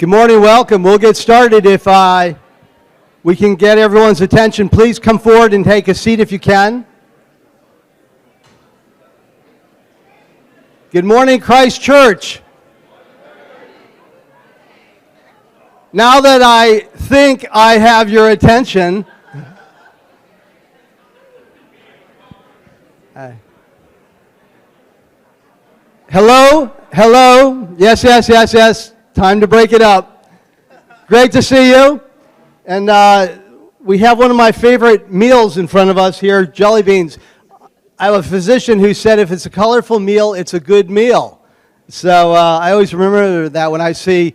Good morning, welcome. We'll get started if we can get everyone's attention. Please come forward and take a seat if you can. Good morning, Christ Church. Now that I think I have your attention, hello, yes. Time to break it up. Great to see you. And we have one of my favorite meals in front of us here, jelly beans. I have a physician who said if it's a colorful meal, it's a good meal. So I always remember that when I see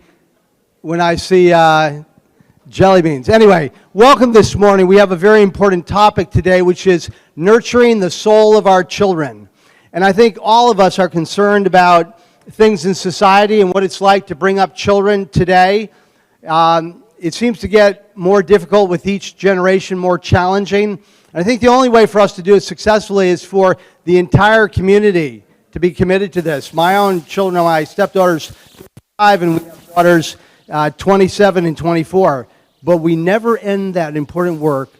jelly beans. Anyway, welcome this morning. We have a very important topic today, which is nurturing the soul of our children. And I think all of us are concerned about things in society and what it's like to bring up children today. It seems to get more difficult with each generation, more challenging. And I think the only way for us to do it successfully is for the entire community to be committed to this. My own children, my stepdaughter's 5, and we have daughters 27 and 24. But we never end that important work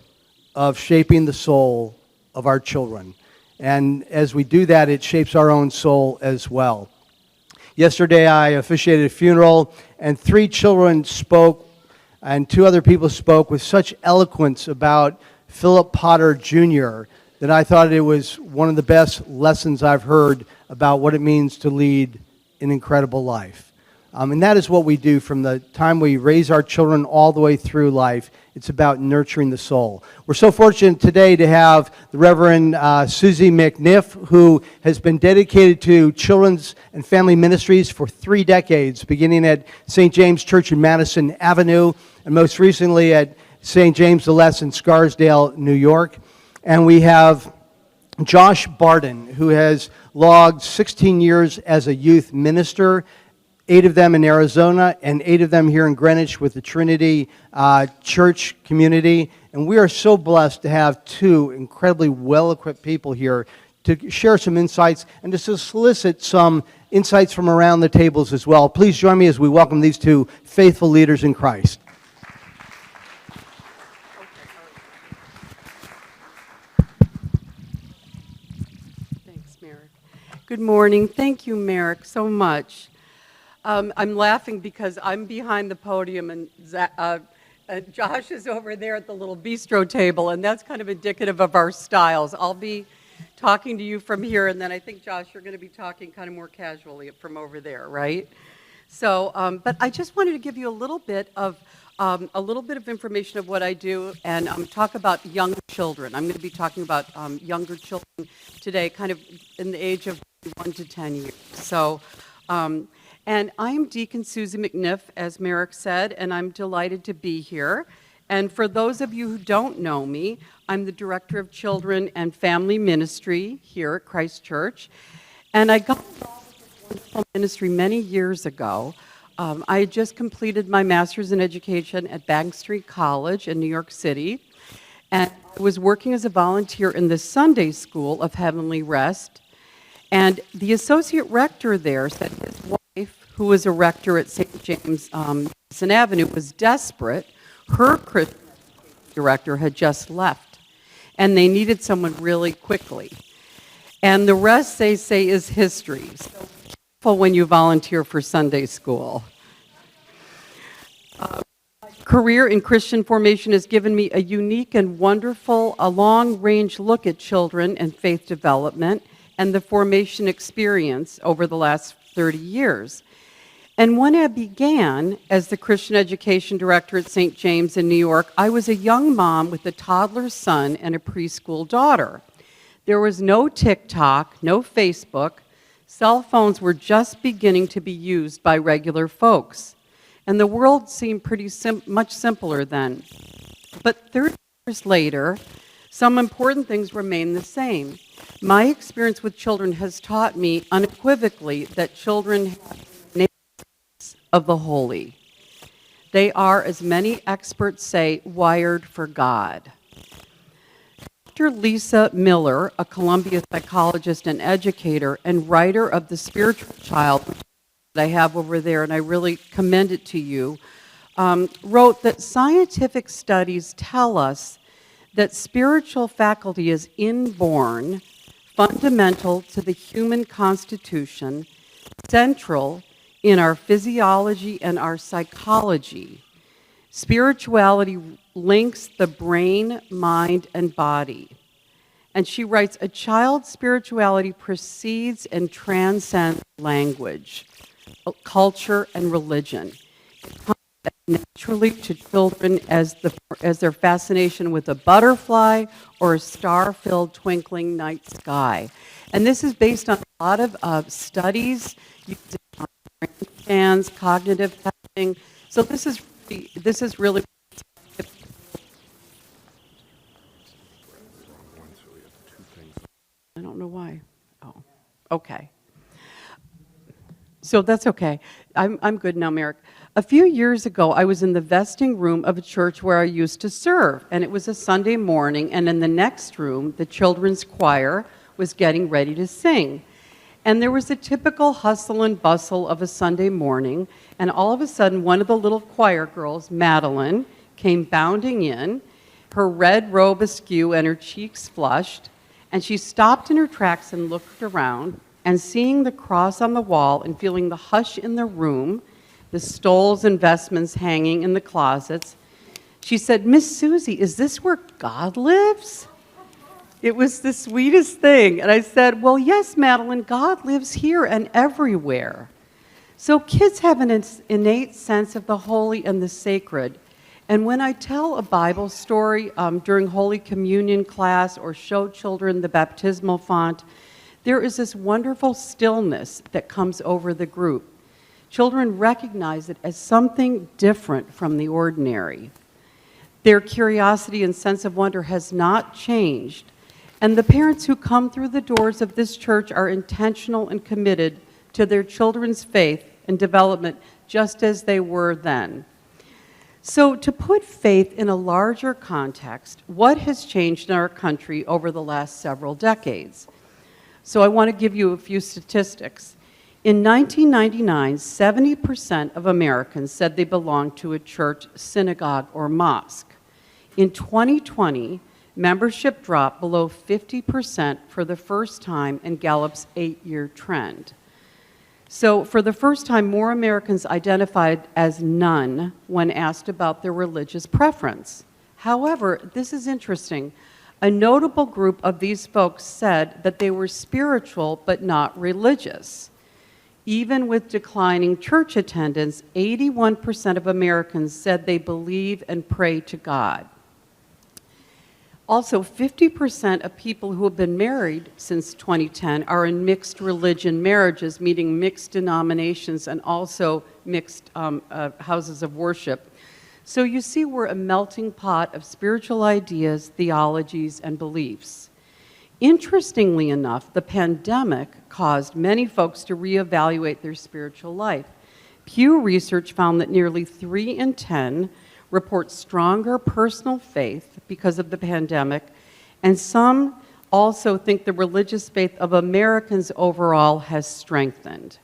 of shaping the soul of our children. And as we do that, it shapes our own soul as well. Yesterday, I officiated a funeral, and 3 children spoke, and 2 other people spoke with such eloquence about Philip Potter Jr. that I thought it was one of the best lessons I've heard about what it means to lead an incredible life. And that is what we do from the time we raise our children all the way through life. It's about nurturing the soul. We're so fortunate today to have the Reverend Susie McNiff, who has been dedicated to children's and family ministries for 3 decades, beginning at St. James Church in Madison Avenue, and most recently at St. James the Less in Scarsdale, New York. And we have Josh Barden, who has logged 16 years as a youth minister, 8 of them in Arizona, and 8 of them here in Greenwich with the Trinity Church community. And we are so blessed to have 2 incredibly well-equipped people here to share some insights and to solicit some insights from around the tables as well. Please join me as we welcome these 2 faithful leaders in Christ. Thanks, Merrick. Good morning. Thank you, Merrick, so much. I'm laughing because I'm behind the podium and Josh is over there at the little bistro table, and that's kind of indicative of our styles. I'll be talking to you from here, and then I think, Josh, you're going to be talking kind of more casually from over there, right? So, but I just wanted to give you a little bit of information of what I do and talk about young children. I'm going to be talking about younger children today, kind of in the age of 1 to 10 years. So. And I'm Deacon Susie McNiff, as Merrick said, and I'm delighted to be here. And for those of you who don't know me, I'm the Director of Children and Family Ministry here at Christ Church. And I got involved with this wonderful ministry many years ago. I had just completed my master's in education at Bank Street College in New York City. And I was working as a volunteer in the Sunday School of Heavenly Rest. And the associate rector there said his wife, who was a rector at St. James Madison Avenue, was desperate. Her Christian director had just left, and they needed someone really quickly. And the rest, they say, is history. So be careful when you volunteer for Sunday school. My career in Christian formation has given me a unique and wonderful, a long-range look at children and faith development and the formation experience over the last 30 years. And when I began as the Christian education director at St. James in New York, I was a young mom with a toddler son and a preschool daughter. There was no TikTok, no Facebook. Cell phones were just beginning to be used by regular folks. And the world seemed much simpler then. But 30 years later, some important things remain the same. My experience with children has taught me unequivocally that children have of the holy. They are, as many experts say, wired for God. Dr. Lisa Miller, a Columbia psychologist and educator and writer of The Spiritual Child, that I have over there, and I really commend it to you, wrote that scientific studies tell us that spiritual faculty is inborn, fundamental to the human constitution, central in our physiology and our psychology. Spirituality links the brain, mind, and body. And she writes, a child's spirituality precedes and transcends language, culture, and religion. It comes naturally to children as their fascination with a butterfly or a star-filled twinkling night sky. And this is based on a lot of studies using brain scans, cognitive testing. So this is really. I don't know why. Oh, okay. So that's okay. I'm good now, Merrick. A few years ago, I was in the vesting room of a church where I used to serve, and it was a Sunday morning, and in the next room, the children's choir was getting ready to sing. And there was a typical hustle and bustle of a Sunday morning, and all of a sudden, one of the little choir girls, Madeline, came bounding in, her red robe askew and her cheeks flushed, and she stopped in her tracks and looked around, and seeing the cross on the wall and feeling the hush in the room, the stoles and vestments hanging in the closets, she said, "Miss Susie, is this where God lives?" It was the sweetest thing. And I said, "Well, yes, Madeline, God lives here and everywhere." So kids have an innate sense of the holy and the sacred. And when I tell a Bible story during Holy Communion class or show children the baptismal font, there is this wonderful stillness that comes over the group. Children recognize it as something different from the ordinary. Their curiosity and sense of wonder has not changed. And the parents who come through the doors of this church are intentional and committed to their children's faith and development just as they were then. So to put faith in a larger context, what has changed in our country over the last several decades? So I want to give you a few statistics. In 1999, 70% of Americans said they belonged to a church, synagogue, or mosque. In 2020, membership dropped below 50% for the first time in Gallup's 8-year trend. So for the first time, more Americans identified as none when asked about their religious preference. However, this is interesting. A notable group of these folks said that they were spiritual but not religious. Even with declining church attendance, 81% of Americans said they believe and pray to God. Also, 50% of people who have been married since 2010 are in mixed religion marriages, meaning mixed denominations and also mixed houses of worship. So you see we're a melting pot of spiritual ideas, theologies, and beliefs. Interestingly enough, the pandemic caused many folks to reevaluate their spiritual life. Pew Research found that nearly 3 in 10 report stronger personal faith because of the pandemic, and some also think the religious faith of Americans overall has strengthened.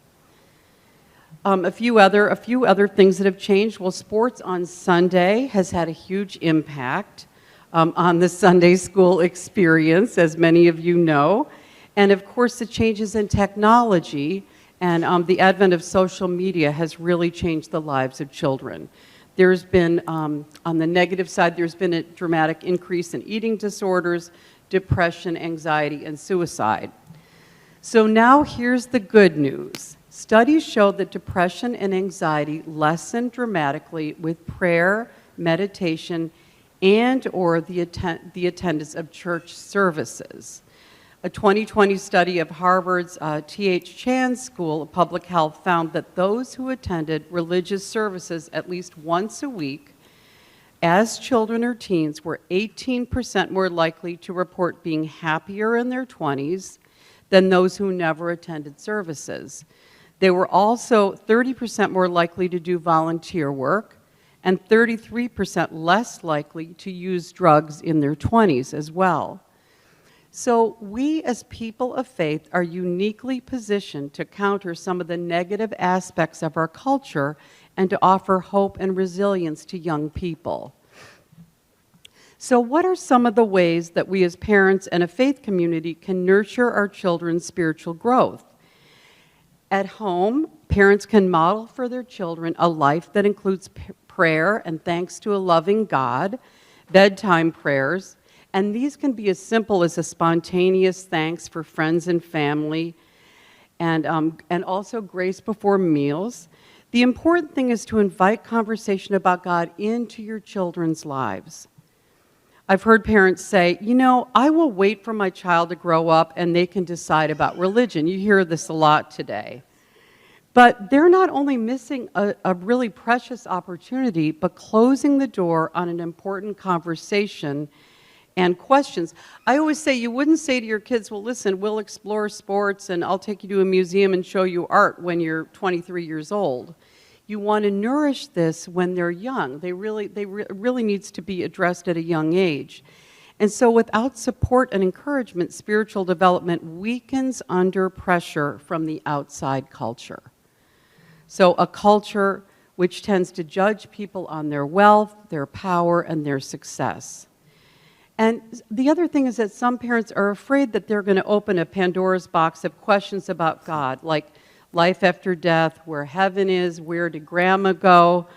A few other things that have changed. Well, sports on Sunday has had a huge impact on the Sunday school experience, as many of you know. And of course, the changes in technology and the advent of social media has really changed the lives of children. There's been, on the negative side, there's been a dramatic increase in eating disorders, depression, anxiety, and suicide. So now here's the good news. Studies show that depression and anxiety lessen dramatically with prayer, meditation, and or the attendance of church services. A 2020 study of Harvard's T.H. Chan School of Public Health found that those who attended religious services at least once a week as children or teens were 18% more likely to report being happier in their 20s than those who never attended services. They were also 30% more likely to do volunteer work and 33% less likely to use drugs in their 20s as well. So we as people of faith are uniquely positioned to counter some of the negative aspects of our culture and to offer hope and resilience to young people. So what are some of the ways that we as parents and a faith community can nurture our children's spiritual growth? At home, parents can model for their children a life that includes prayer and thanks to a loving God, bedtime prayers, and these can be as simple as a spontaneous thanks for friends and family, and also grace before meals. The important thing is to invite conversation about God into your children's lives. I've heard parents say, I will wait for my child to grow up and they can decide about religion. You hear this a lot today. But they're not only missing a really precious opportunity, but closing the door on an important conversation and questions. I always say you wouldn't say to your kids, well, listen, we'll explore sports and I'll take you to a museum and show you art when you're 23 years old. You want to nourish this when they're young. They really needs to be addressed at a young age. And so without support and encouragement, spiritual development weakens under pressure from the outside culture. So a culture which tends to judge people on their wealth, their power, and their success. And the other thing is that some parents are afraid that they're going to open a Pandora's box of questions about God, like life after death, where heaven is, where did grandma go?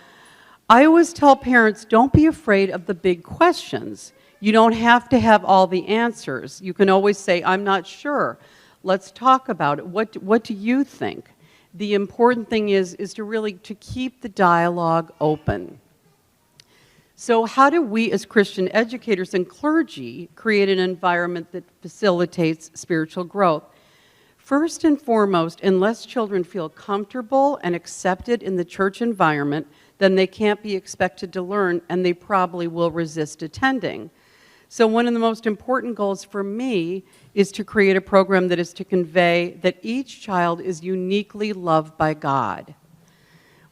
I always tell parents, don't be afraid of the big questions. You don't have to have all the answers. You can always say, I'm not sure. Let's talk about it. What do you think? The important thing is to keep the dialogue open. So how do we as Christian educators and clergy create an environment that facilitates spiritual growth? First and foremost, unless children feel comfortable and accepted in the church environment, then they can't be expected to learn and they probably will resist attending. So one of the most important goals for me is to create a program that is to convey that each child is uniquely loved by God.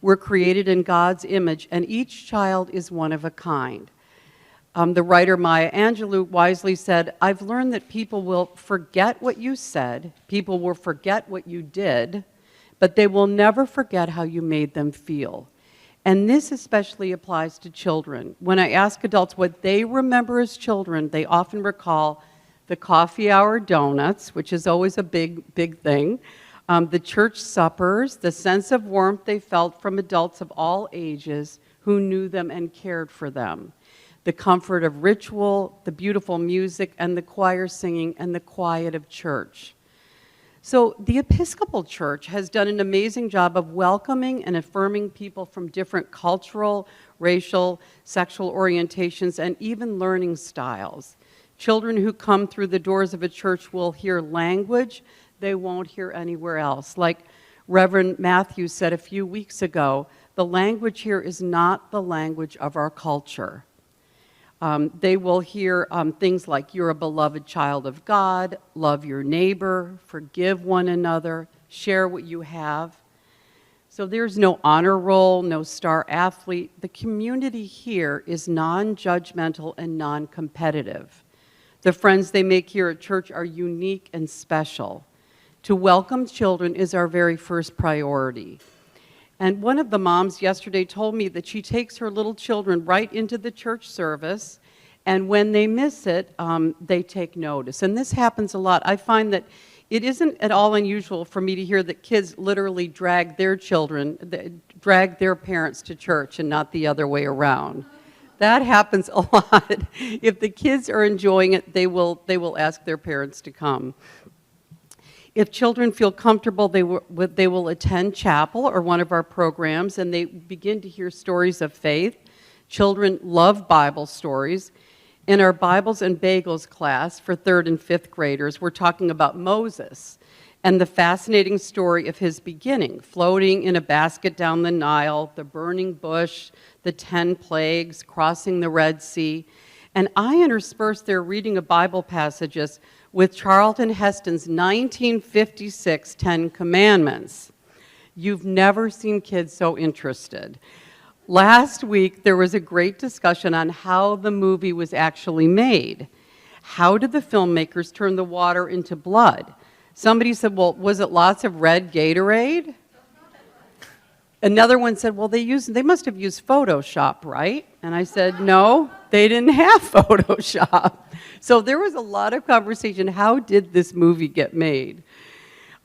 We're created in God's image, and each child is one of a kind. The writer Maya Angelou wisely said, I've learned that people will forget what you said, people will forget what you did, but they will never forget how you made them feel. And this especially applies to children. When I ask adults what they remember as children, they often recall the coffee hour donuts, which is always a big thing, the church suppers, the sense of warmth they felt from adults of all ages who knew them and cared for them, the comfort of ritual, the beautiful music, and the choir singing, and the quiet of church. So the Episcopal Church has done an amazing job of welcoming and affirming people from different cultural, racial, sexual orientations, and even learning styles. Children who come through the doors of a church will hear language they won't hear anywhere else. Like Reverend Matthews said a few weeks ago, the language here is not the language of our culture. They will hear things like, you're a beloved child of God, love your neighbor, forgive one another, share what you have. So there's no honor roll, no star athlete. The community here is non-judgmental and non-competitive. The friends they make here at church are unique and special. To welcome children is our very first priority. And one of the moms yesterday told me that she takes her little children right into the church service, and when they miss it, they take notice. And this happens a lot. I find that it isn't at all unusual for me to hear that kids literally drag their parents to church and not the other way around. That happens a lot. If the kids are enjoying it, they will ask their parents to come. If children feel comfortable, they will attend chapel or one of our programs, and they begin to hear stories of faith. Children love Bible stories. In our Bibles and Bagels class for 3rd and 5th graders, we're talking about Moses and the fascinating story of his beginning, floating in a basket down the Nile, the burning bush, the 10 plagues, crossing the Red Sea. And I intersperse their reading of Bible passages with Charlton Heston's 1956 Ten Commandments. You've never seen kids so interested. Last week, there was a great discussion on how the movie was actually made. How did the filmmakers turn the water into blood? Somebody said, well, was it lots of red Gatorade? Another one said, well, they must have used Photoshop, right? And I said, no, they didn't have Photoshop. So there was a lot of conversation. How did this movie get made?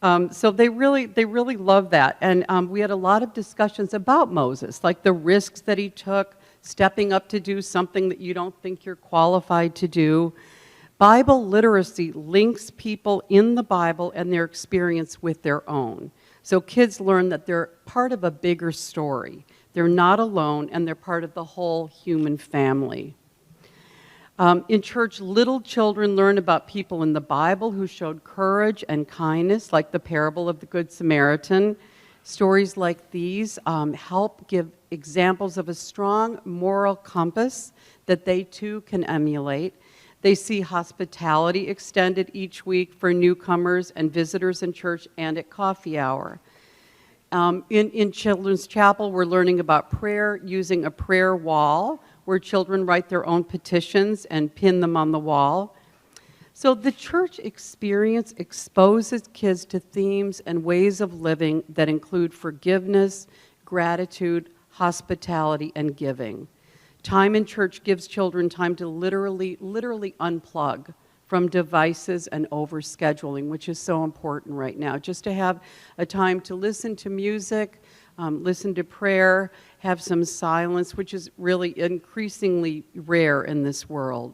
So they really loved that. And we had a lot of discussions about Moses, like the risks that he took, stepping up to do something that you don't think you're qualified to do. Bible literacy links people in the Bible and their experience with their own. So kids learn that they're part of a bigger story. They're not alone, and they're part of the whole human family. In church, little children learn about people in the Bible who showed courage and kindness, like the parable of the Good Samaritan. Stories like these help give examples of a strong moral compass that they too can emulate. They see hospitality extended each week for newcomers and visitors in church and at coffee hour. In Children's Chapel, we're learning about prayer using a prayer wall where children write their own petitions and pin them on the wall. So the church experience exposes kids to themes and ways of living that include forgiveness, gratitude, hospitality, and giving. Time in church gives children time to literally unplug from devices and overscheduling, which is so important right now. Just to have a time to listen to music, listen to prayer, have some silence, which is really increasingly rare in this world.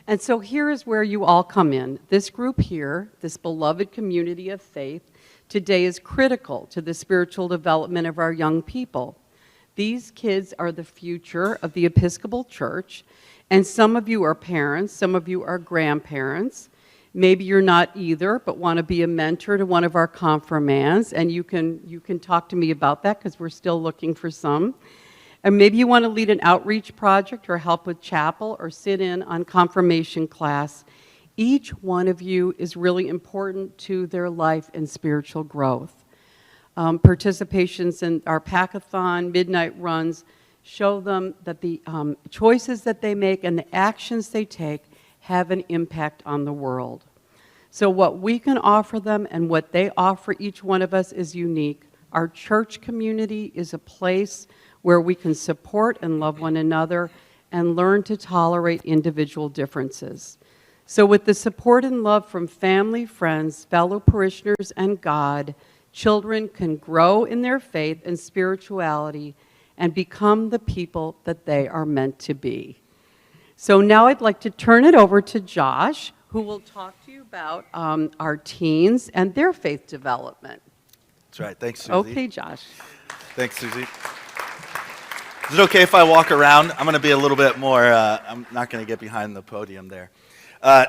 And so here is where you all come in. This group here, this beloved community of faith, today is critical to the spiritual development of our young people. These kids are the future of the Episcopal Church, and some of you are parents, some of you are grandparents. Maybe you're not either, but want to be a mentor to one of our confirmands, and you can talk to me about that because we're still looking for some. And maybe you want to lead an outreach project or help with chapel or sit in on confirmation class. Each one of you is really important to their life and spiritual growth. Participations in our Packathon, midnight runs, show them that the choices that they make and the actions they take have an impact on the world. So what we can offer them and what they offer each one of us is unique. Our church community is a place where we can support and love one another and learn to tolerate individual differences. So with the support and love from family, friends, fellow parishioners, and God, children can grow in their faith and spirituality and become the people that they are meant to be. So now I'd like to turn it over to Josh, who will talk to you about our teens and their faith development. That's right. Thanks, Susie. Okay, Josh. Thanks, Susie. Is it okay if I walk around? I'm going to be a little bit more, I'm not going to get behind the podium there.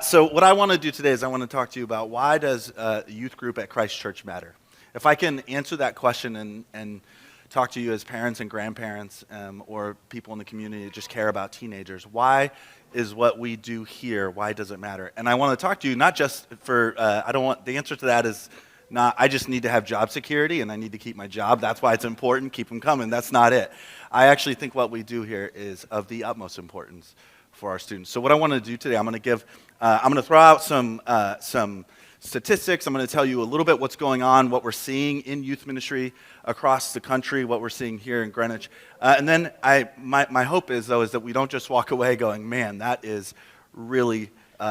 So what I want to do today is I want to talk to you about why does youth group at Christ Church matter? If I can answer that question and talk to you as parents and grandparents or people in the community that just care about teenagers, why is what we do here, why does it matter? And I want to talk to you not just for, the answer to that is not, I just need to have job security and I need to keep my job. That's why it's important, keep them coming. That's not it. I actually think what we do here is of the utmost importance for our students. So what I want to do today, I'm going to throw out some statistics. I'm going to tell you a little bit what's going on, what we're seeing in youth ministry across the country, what we're seeing here in Greenwich. And then my hope is that we don't just walk away going, man, that is really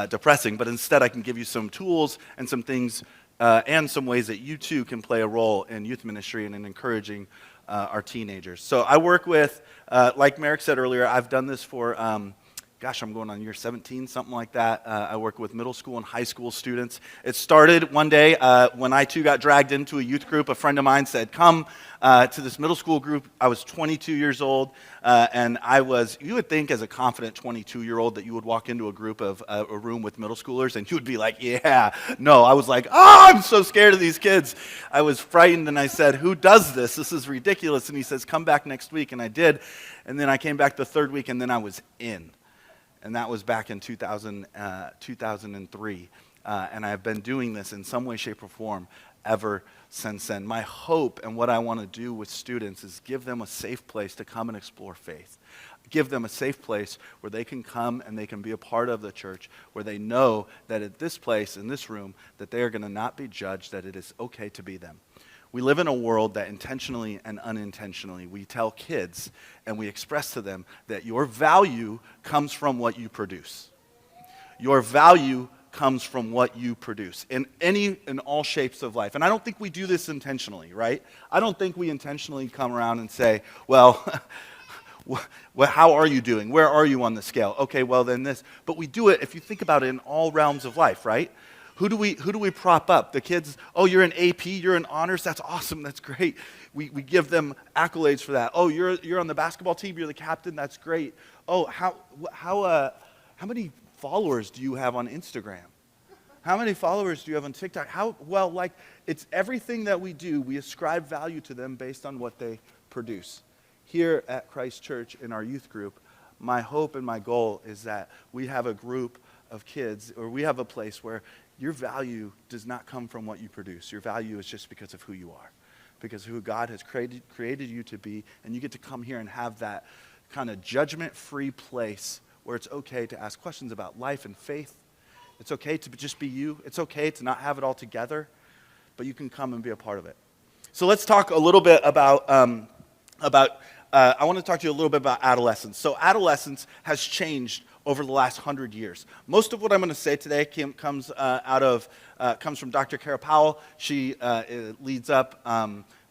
depressing, but instead I can give you some tools and some things and some ways that you too can play a role in youth ministry and in encouraging our teenagers. So I work with, like Merrick said earlier, I've done this for I'm going on year 17, something like that. I work with middle school and high school students. It started one day when I too got dragged into a youth group. A friend of mine said, come to this middle school group. I was 22 years old, and you would think as a confident 22-year-old that you would walk into a group of a room with middle schoolers and you would be like, yeah. No, I was like, I'm so scared of these kids. I was frightened, and I said, who does this? This is ridiculous. And he says, come back next week, and I did. And then I came back the third week, and then I was in. And that was back in 2003. And I've been doing this in some way, shape, or form ever since then. My hope and what I want to do with students is give them a safe place to come and explore faith. give them a safe place where they can come and they can be a part of the church, where they know that at this place, in this room, that they are going to not be judged, that it is okay to be them. We live in a world that intentionally and unintentionally, we tell kids and we express to them that your value comes from what you produce. Your value comes from what you produce in all shapes of life. And I don't think we do this intentionally, right? I don't think we intentionally come around and say, well, how are you doing? Where are you on the scale? Okay, well then this. But we do it, if you think about it, in all realms of life, right? Who do we prop up? The kids, oh, you're in AP, you're in honors, that's awesome, that's great. We give them accolades for that. Oh, you're on the basketball team, you're the captain, that's great. Oh, how many followers do you have on Instagram? How many followers do you have on TikTok? It's everything that we do, we ascribe value to them based on what they produce. Here at Christ Church in our youth group, my hope and my goal is that we have a group of kids, or we have a place where your value does not come from what you produce. Your value is just because of who you are, because of who God has created you to be, and you get to come here and have that kind of judgment-free place where it's okay to ask questions about life and faith. It's okay to just be you. It's okay to not have it all together, but you can come and be a part of it. So let's talk a little bit about I want to talk to you a little bit about adolescence. So adolescence has changed over the last 100 years. Most of what I'm going to say today comes from Dr. Kara Powell. She leads up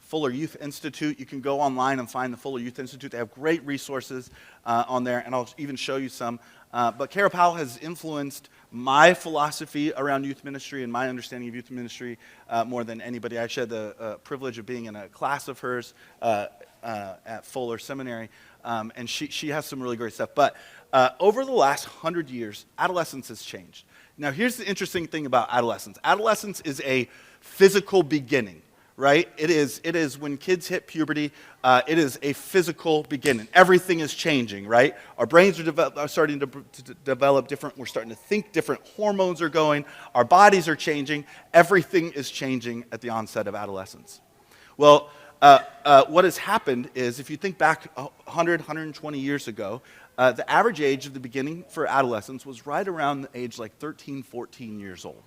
Fuller Youth Institute. You can go online and find the Fuller Youth Institute. They have great resources on there, and I'll even show you some. But Kara Powell has influenced my philosophy around youth ministry and my understanding of youth ministry more than anybody. I actually had the privilege of being in a class of hers at Fuller Seminary, and she has some really great stuff. But over the last 100 years, adolescence has changed. Now, here's the interesting thing about adolescence. Adolescence is a physical beginning, right? It is when kids hit puberty, it is a physical beginning. Everything is changing, right? Our brains are starting to develop different. We're starting to think different. Hormones are going. Our bodies are changing. Everything is changing at the onset of adolescence. Well, what has happened is, if you think back 100, 120 years ago, the average age of the beginning for adolescence was right around the age like 13, 14 years old.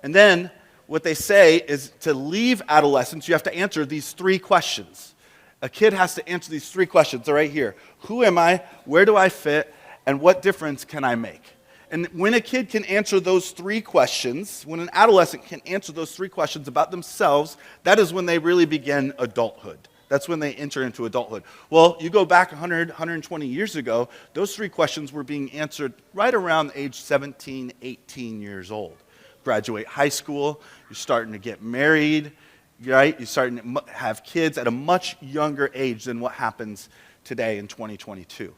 And then what they say is to leave adolescence, you have to answer these three questions. A kid has to answer these three questions. They're right here. Who am I? Where do I fit? And what difference can I make? And when a kid can answer those three questions, when an adolescent can answer those three questions about themselves, that is when they really begin adulthood. That's when they enter into adulthood. Well, you go back 100, 120 years ago, those three questions were being answered right around age 17, 18 years old. Graduate high school, you're starting to get married, right? You're starting to have kids at a much younger age than what happens today in 2022.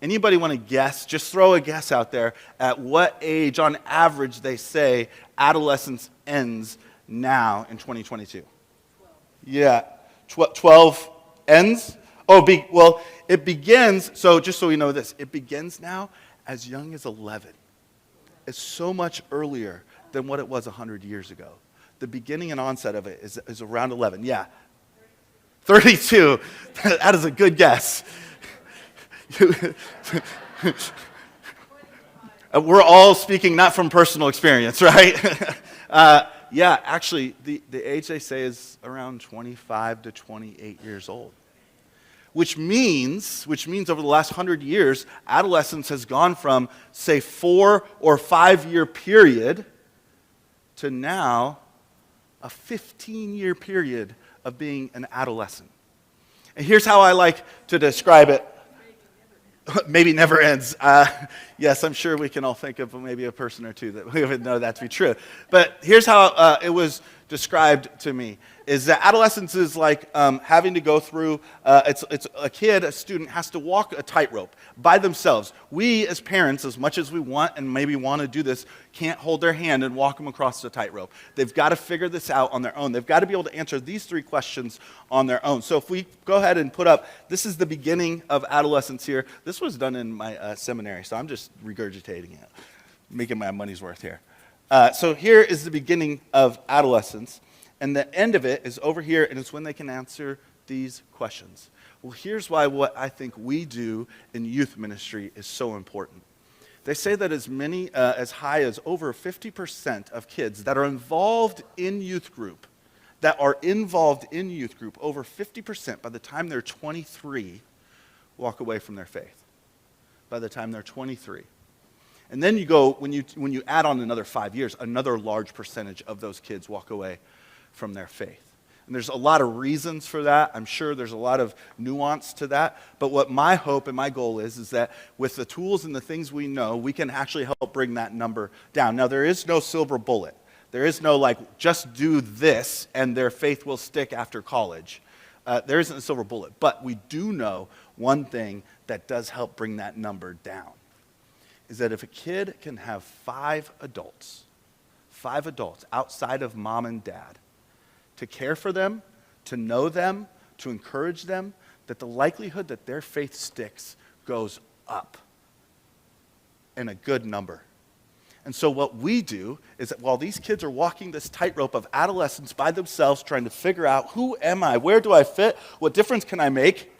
Anybody want to guess? Just throw a guess out there at what age, on average, they say adolescence ends now in 2022. 12. Yeah, 12 ends? Well, it begins, so just so we know this, it begins now as young as 11. It's so much earlier than what it was 100 years ago. The beginning and onset of it is around 11. Yeah. 32. That is a good guess. We're all speaking not from personal experience, right? Yeah, actually, the age they say is around 25 to 28 years old. Which means over the last 100 years, adolescence has gone from, say, 4 or 5 year period to now a 15-year period of being an adolescent. And here's how I like to describe it. Maybe never ends. Yes, I'm sure we can all think of maybe a person or two that we would know that to be true. But here's how it was described to me, is that adolescence is like having to go through, it's a kid, a student, has to walk a tightrope by themselves. We as parents, as much as we want and maybe want to do this, can't hold their hand and walk them across the tightrope. They've got to figure this out on their own. They've got to be able to answer these three questions on their own. So if we go ahead and put up, this is the beginning of adolescence here. This was done in my seminary, so I'm just regurgitating it, making my money's worth here. So here is the beginning of adolescence, and the end of it is over here, and it's when they can answer these questions. Well, here's why what I think we do in youth ministry is so important. They say that as high as over 50% of kids that are involved in youth group, over 50% by the time they're 23, walk away from their faith. By the time they're 23. And then you go, when you add on another 5 years, another large percentage of those kids walk away from their faith. And there's a lot of reasons for that. I'm sure there's a lot of nuance to that. But what my hope and my goal is that with the tools and the things we know, we can actually help bring that number down. Now, there is no silver bullet. There is no, just do this and their faith will stick after college. There isn't a silver bullet. But we do know one thing that does help bring that number down, is that if a kid can have 5 adults outside of mom and dad, to care for them, to know them, to encourage them, that the likelihood that their faith sticks goes up in a good number. And so what we do is that while these kids are walking this tightrope of adolescence by themselves, trying to figure out, who am I? Where do I fit? What difference can I make?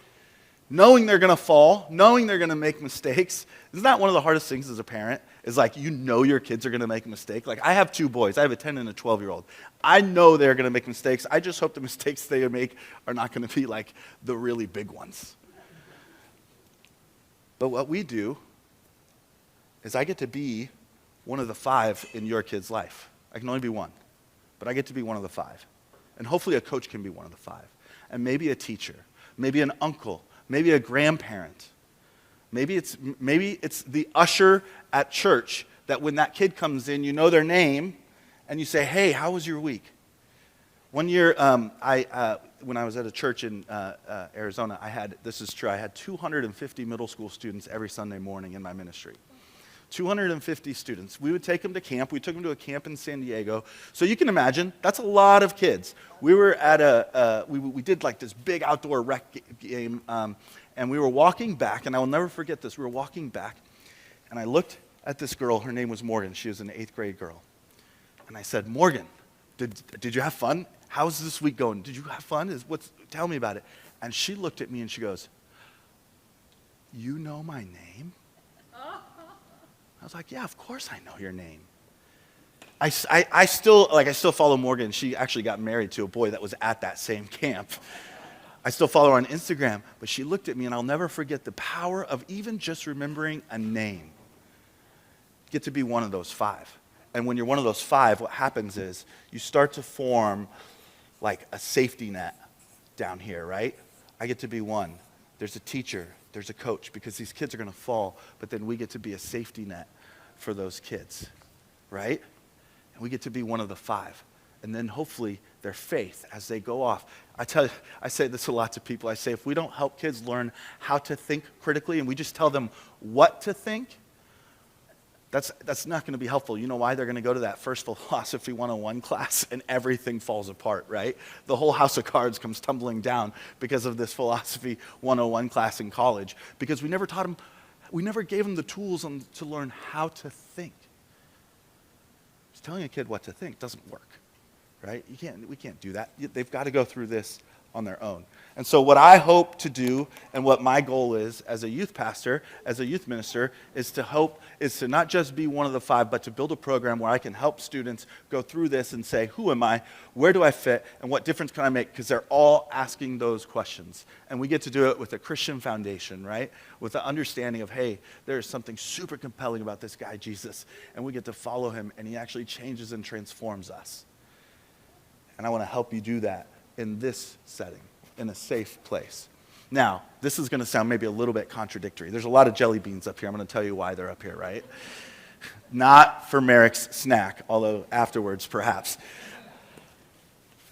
Knowing they're going to fall, knowing they're going to make mistakes. Isn't that one of the hardest things as a parent? Is your kids are going to make a mistake. I have 2 boys. I have a 10 and a 12-year-old. I know they're going to make mistakes. I just hope the mistakes they make are not going to be the really big ones. But what we do is I get to be one of the 5 in your kid's life. I can only be one, but I get to be one of the 5. And hopefully a coach can be one of the 5. And maybe a teacher, maybe an uncle, maybe a grandparent. Maybe it's the usher at church that when that kid comes in, you know their name, and you say, hey, how was your week? One year, when I was at a church in Arizona, I had 250 middle school students every Sunday morning in my ministry. 250 students. We would take them to camp. We took them to a camp in San Diego. So you can imagine, that's a lot of kids. We were at we did this big outdoor rec game, and we were walking back, and I will never forget this. We were walking back, and I looked at this girl. Her name was Morgan. She was an 8th grade girl. And I said, Morgan, did you have fun? How's this week going? Did you have fun? Tell me about it. And she looked at me and she goes, you know my name? I was like, yeah, of course I know your name. I still follow Morgan. She actually got married to a boy that was at that same camp. I still follow her on Instagram, but she looked at me, and I'll never forget the power of even just remembering a name. Get to be one of those 5. And when you're one of those 5, what happens is you start to form a safety net down here, right? I get to be one. There's a teacher. There's a coach, because these kids are going to fall, but then we get to be a safety net for those kids, right? And we get to be one of the 5. And then hopefully their faith as they go off. I say this a lot to people. I say if we don't help kids learn how to think critically and we just tell them what to think, that's not going to be helpful. You know why? They're going to go to that first philosophy 101 class and everything falls apart, right? The whole house of cards comes tumbling down because of this philosophy 101 class in college, because we never gave them the tools to learn how to think. Just telling a kid what to think doesn't work, right? We can't do that. They've got to go through this on their own. And so what I hope to do, and what my goal is as a youth pastor, as a youth minister, is to not just be one of the 5, but to build a program where I can help students go through this and say, who am I, where do I fit, and what difference can I make? Because they're all asking those questions. And we get to do it with a Christian foundation, right? With the understanding of, hey, there's something super compelling about this guy, Jesus, and we get to follow him, and he actually changes and transforms us. And I want to help you do that in this setting, in a safe place. Now, this is going to sound maybe a little bit contradictory. There's a lot of jelly beans up here. I'm going to tell you why they're up here, right? Not for Merrick's snack, although afterwards, perhaps.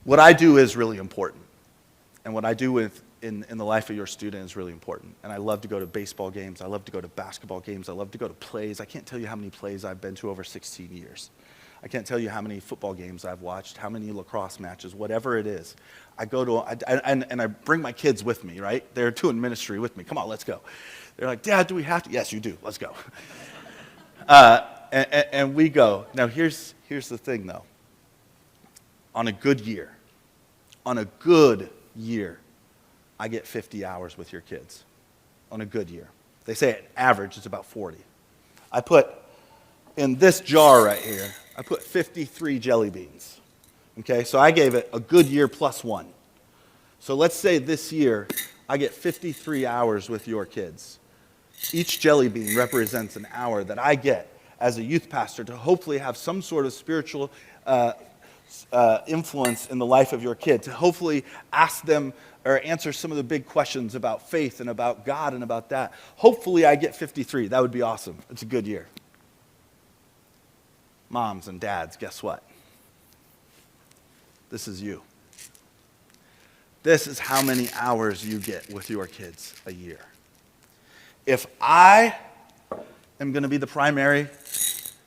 What I do is really important. And what I do in the life of your student is really important. And I love to go to baseball games. I love to go to basketball games. I love to go to plays. I can't tell you how many plays I've been to over 16 years. I can't tell you how many football games I've watched, how many lacrosse matches, whatever it is. I go to, and I bring my kids with me, right? They're doing ministry with me. Come on, let's go. They're like, Dad, do we have to? Yes, you do. Let's go. And we go. Now, here's the thing, though. On a good year, I get 50 hours with your kids on a good year. They say at average it's about 40. I put in this jar right here, I put 53 jelly beans. Okay, so I gave it a good year plus one. So let's say this year I get 53 hours with your kids. Each jelly bean represents an hour that I get as a youth pastor to hopefully have some sort of spiritual influence in the life of your kid, to hopefully ask them or answer some of the big questions about faith and about God and about that. Hopefully I get 53. That would be awesome. It's a good year. Moms and dads, guess what? This is you. This is how many hours you get with your kids a year. If I am going to be the primary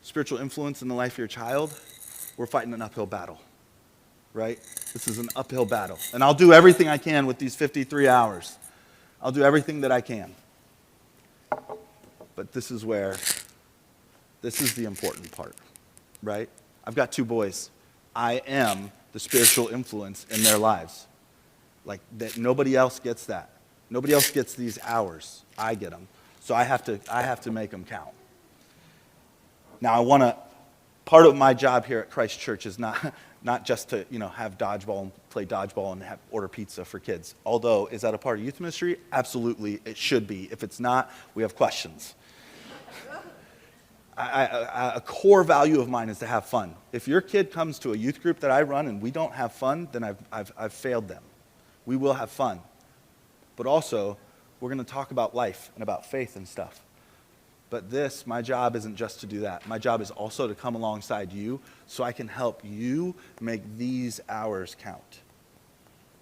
spiritual influence in the life of your child, we're fighting an uphill battle, right? This is an uphill battle. And I'll do everything I can with these 53 hours. I'll do everything that I can. But this is the important part, right? I've got 2 boys. I am the spiritual influence in their lives. Like that, nobody else gets that. Nobody else gets these hours. I get them. So I have to make them count. Now part of my job here at Christ Church is not just to, have dodgeball and play dodgeball and order pizza for kids. Although, is that a part of youth ministry? Absolutely, it should be. If it's not, we have questions. A core value of mine is to have fun. If your kid comes to a youth group that I run and we don't have fun, then I've failed them. We will have fun. But also, we're going to talk about life and about faith and stuff. But my job isn't just to do that. My job is also to come alongside you so I can help you make these hours count.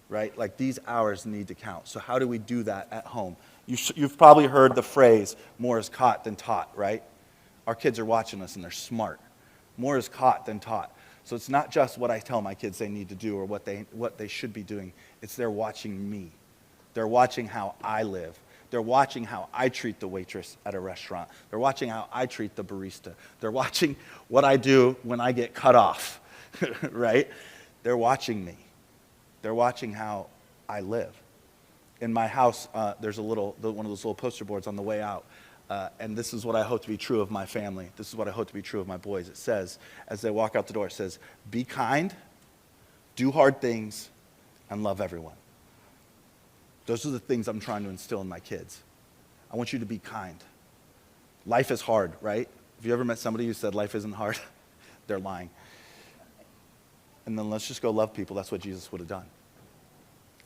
Right? Like these hours need to count. So how do we do that at home? You've probably heard the phrase, more is caught than taught, right? Our kids are watching us and they're smart. More is caught than taught. So it's not just what I tell my kids they need to do or what they should be doing. It's they're watching me. They're watching how I live. They're watching how I treat the waitress at a restaurant. They're watching how I treat the barista. They're watching what I do when I get cut off, right? They're watching me. They're watching how I live. In my house, there's one of those little poster boards on the way out. And this is what I hope to be true of my family. This is what I hope to be true of my boys. It says, as they walk out the door, it says, be kind, do hard things, and love everyone. Those are the things I'm trying to instill in my kids. I want you to be kind. Life is hard, right? Have you ever met somebody who said life isn't hard? They're lying. And then let's just go love people. That's what Jesus would have done.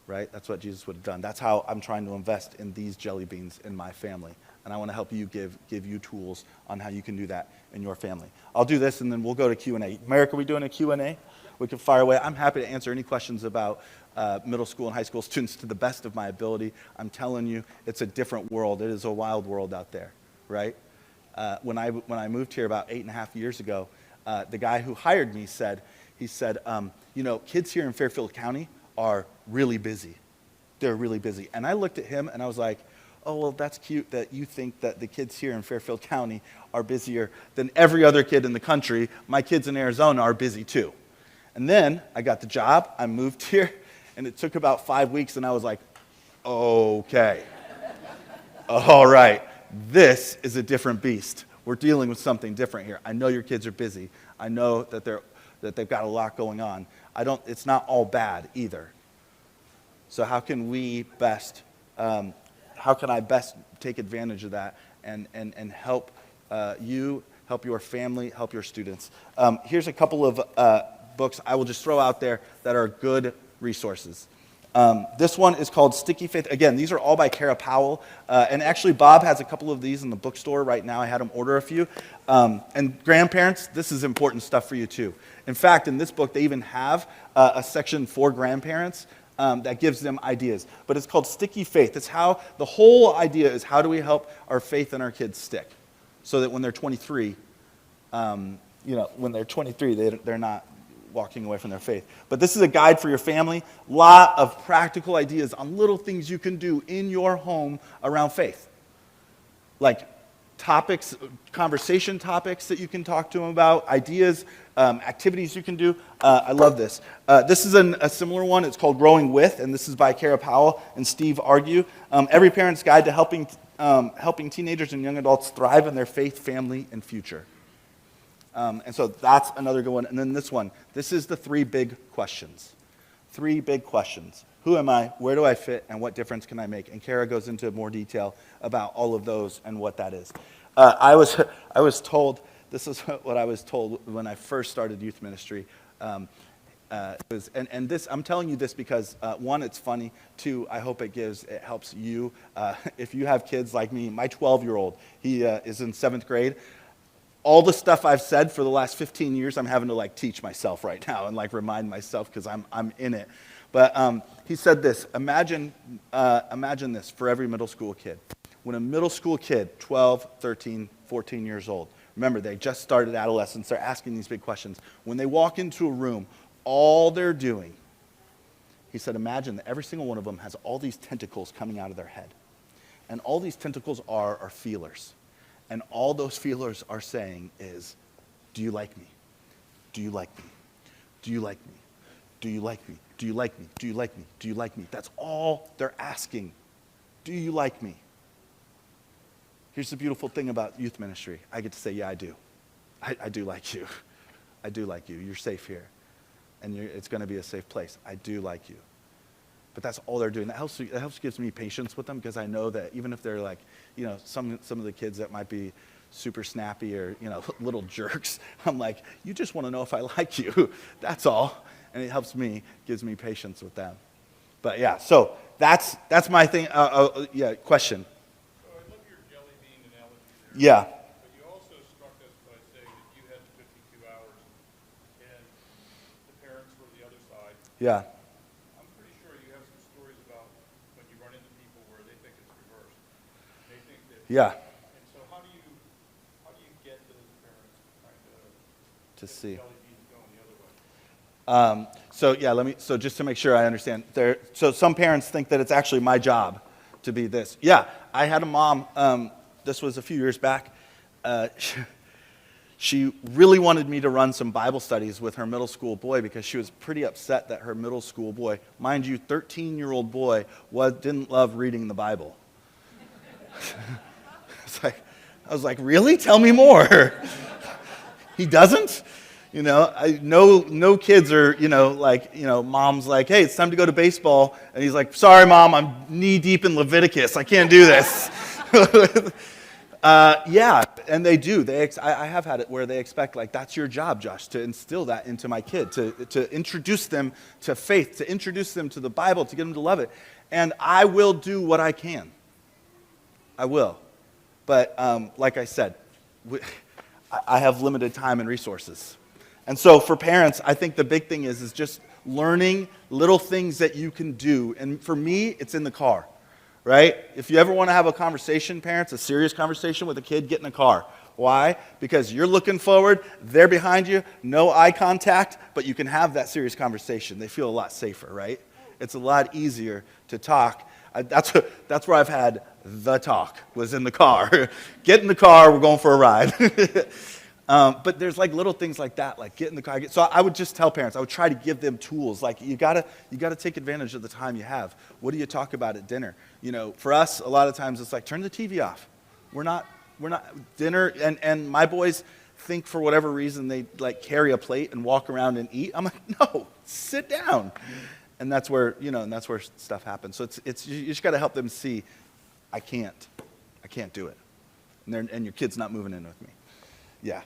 Right? That's what Jesus would have done. That's how I'm trying to invest in these jelly beans in my family. And I want to help you give you tools on how you can do that in your family. I'll do this and then we'll go to Q&A. Merrick, are we doing a Q&A? We can fire away. I'm happy to answer any questions about middle school and high school students to the best of my ability. I'm telling you, it's a different world. It is a wild world out there, right? When I moved here about 8.5 years ago, the guy who hired me said, kids here in Fairfield County are really busy. They're really busy. And I looked at him and I was like, oh, well, that's cute that you think that the kids here in Fairfield County are busier than every other kid in the country. My kids in Arizona are busy too. And then I got the job, I moved here, and it took about 5 weeks, and I was like, okay, all right, this is a different beast. We're dealing with something different here. I know your kids are busy. I know that they've got a lot going on. It's not all bad either. So how can I best take advantage of that and help you, help your family, help your students? Here's a couple of books I will just throw out there that are good resources. This one is called Sticky Faith. Again, these are all by Kara Powell. And actually, Bob has a couple of these in the bookstore right now. I had him order a few. And grandparents, this is important stuff for you too. In fact, in this book, they even have a section for grandparents that gives them ideas. But it's called Sticky Faith. It's how the whole idea is how do we help our faith and our kids stick so that when they're 23, they're not walking away from their faith. But this is a guide for your family. Lot of practical ideas on little things you can do in your home around faith. Like topics, conversation topics that you can talk to them about, ideas, activities you can do. I love this. This is a similar one. It's called Growing With, and this is by Kara Powell and Steve Argue. Every Parent's Guide to Helping Teenagers and Young Adults Thrive in Their Faith, Family, and Future. And so that's another good one. And then this one. This is the 3 big questions. 3 big questions. Who am I? Where do I fit? And what difference can I make? And Kara goes into more detail about all of those and what that is. I was told, this is what I was told when I first started youth ministry. This, I'm telling you this because, 1, it's funny. 2, I hope it helps you. If you have kids like me, my 12-year-old, he is in 7th grade. All the stuff I've said for the last 15 years, I'm having to like teach myself right now and like remind myself because I'm in it. But he said this, imagine this for every middle school kid. When a middle school kid, 12, 13, 14 years old, remember they just started adolescence, they're asking these big questions. When they walk into a room, all they're doing, he said, imagine that every single one of them has all these tentacles coming out of their head. And all these tentacles are feelers. And all those feelers are saying is, do you like me? Do you like me? Do you like me? Do you like me? Do you like me? Do you like me? Do you like me? That's all they're asking. Do you like me? Here's the beautiful thing about youth ministry. I get to say, yeah, I do. I do like you. I do like you. You're safe here. And it's going to be a safe place. I do like you. But that's all they're doing. That helps gives me patience with them because I know that even if they're like, some of the kids that might be super snappy or, little jerks, I'm like, you just want to know if I like you. That's all. And it helps me, gives me patience with them. But yeah, so that's my thing. Question. So I love your jelly bean analogy there. Yeah. But you also struck us by saying that you had 52 hours and the parents were the other side. Yeah. I'm pretty sure you have some stories about when you run into people where they think it's reversed. They think that. Yeah. And so how do you get those parents kind of To see. jelly beans going the other way? So just to make sure I understand, so some parents think that it's actually my job to be this. Yeah, I had a mom, this was a few years back, she really wanted me to run some Bible studies with her middle school boy because she was pretty upset that her middle school boy, mind you, 13-year-old boy, didn't love reading the Bible. I was like, really? Tell me more. He doesn't? No kids are, mom's like, hey, it's time to go to baseball. And he's like, sorry, Mom, I'm knee deep in Leviticus. I can't do this. Yeah, and they do. I have had it where they expect, like, that's your job, Josh, to instill that into my kid, to introduce them to faith, to introduce them to the Bible, to get them to love it. And I will do what I can. I will. But like I said, I have limited time and resources. And so for parents, I think the big thing is just learning little things that you can do. And for me, it's in the car, right? If you ever want to have a conversation, parents, a serious conversation with a kid, get in a car. Why? Because you're looking forward, they're behind you, no eye contact, but you can have that serious conversation. They feel a lot safer, right? It's a lot easier to talk. That's where I've had the talk, was in the car. Get in the car, we're going for a ride. But there's like little things like that, like get in the car. So I would just tell parents, I would try to give them tools. Like you gotta take advantage of the time you have. What do you talk about at dinner? For us, a lot of times it's like, turn the TV off. We're not dinner, and my boys think for whatever reason they like carry a plate and walk around and eat. I'm like, no, sit down. And that's where, and that's where stuff happens. So it's you just gotta help them see, I can't do it. And your kid's not moving in with me. Yeah.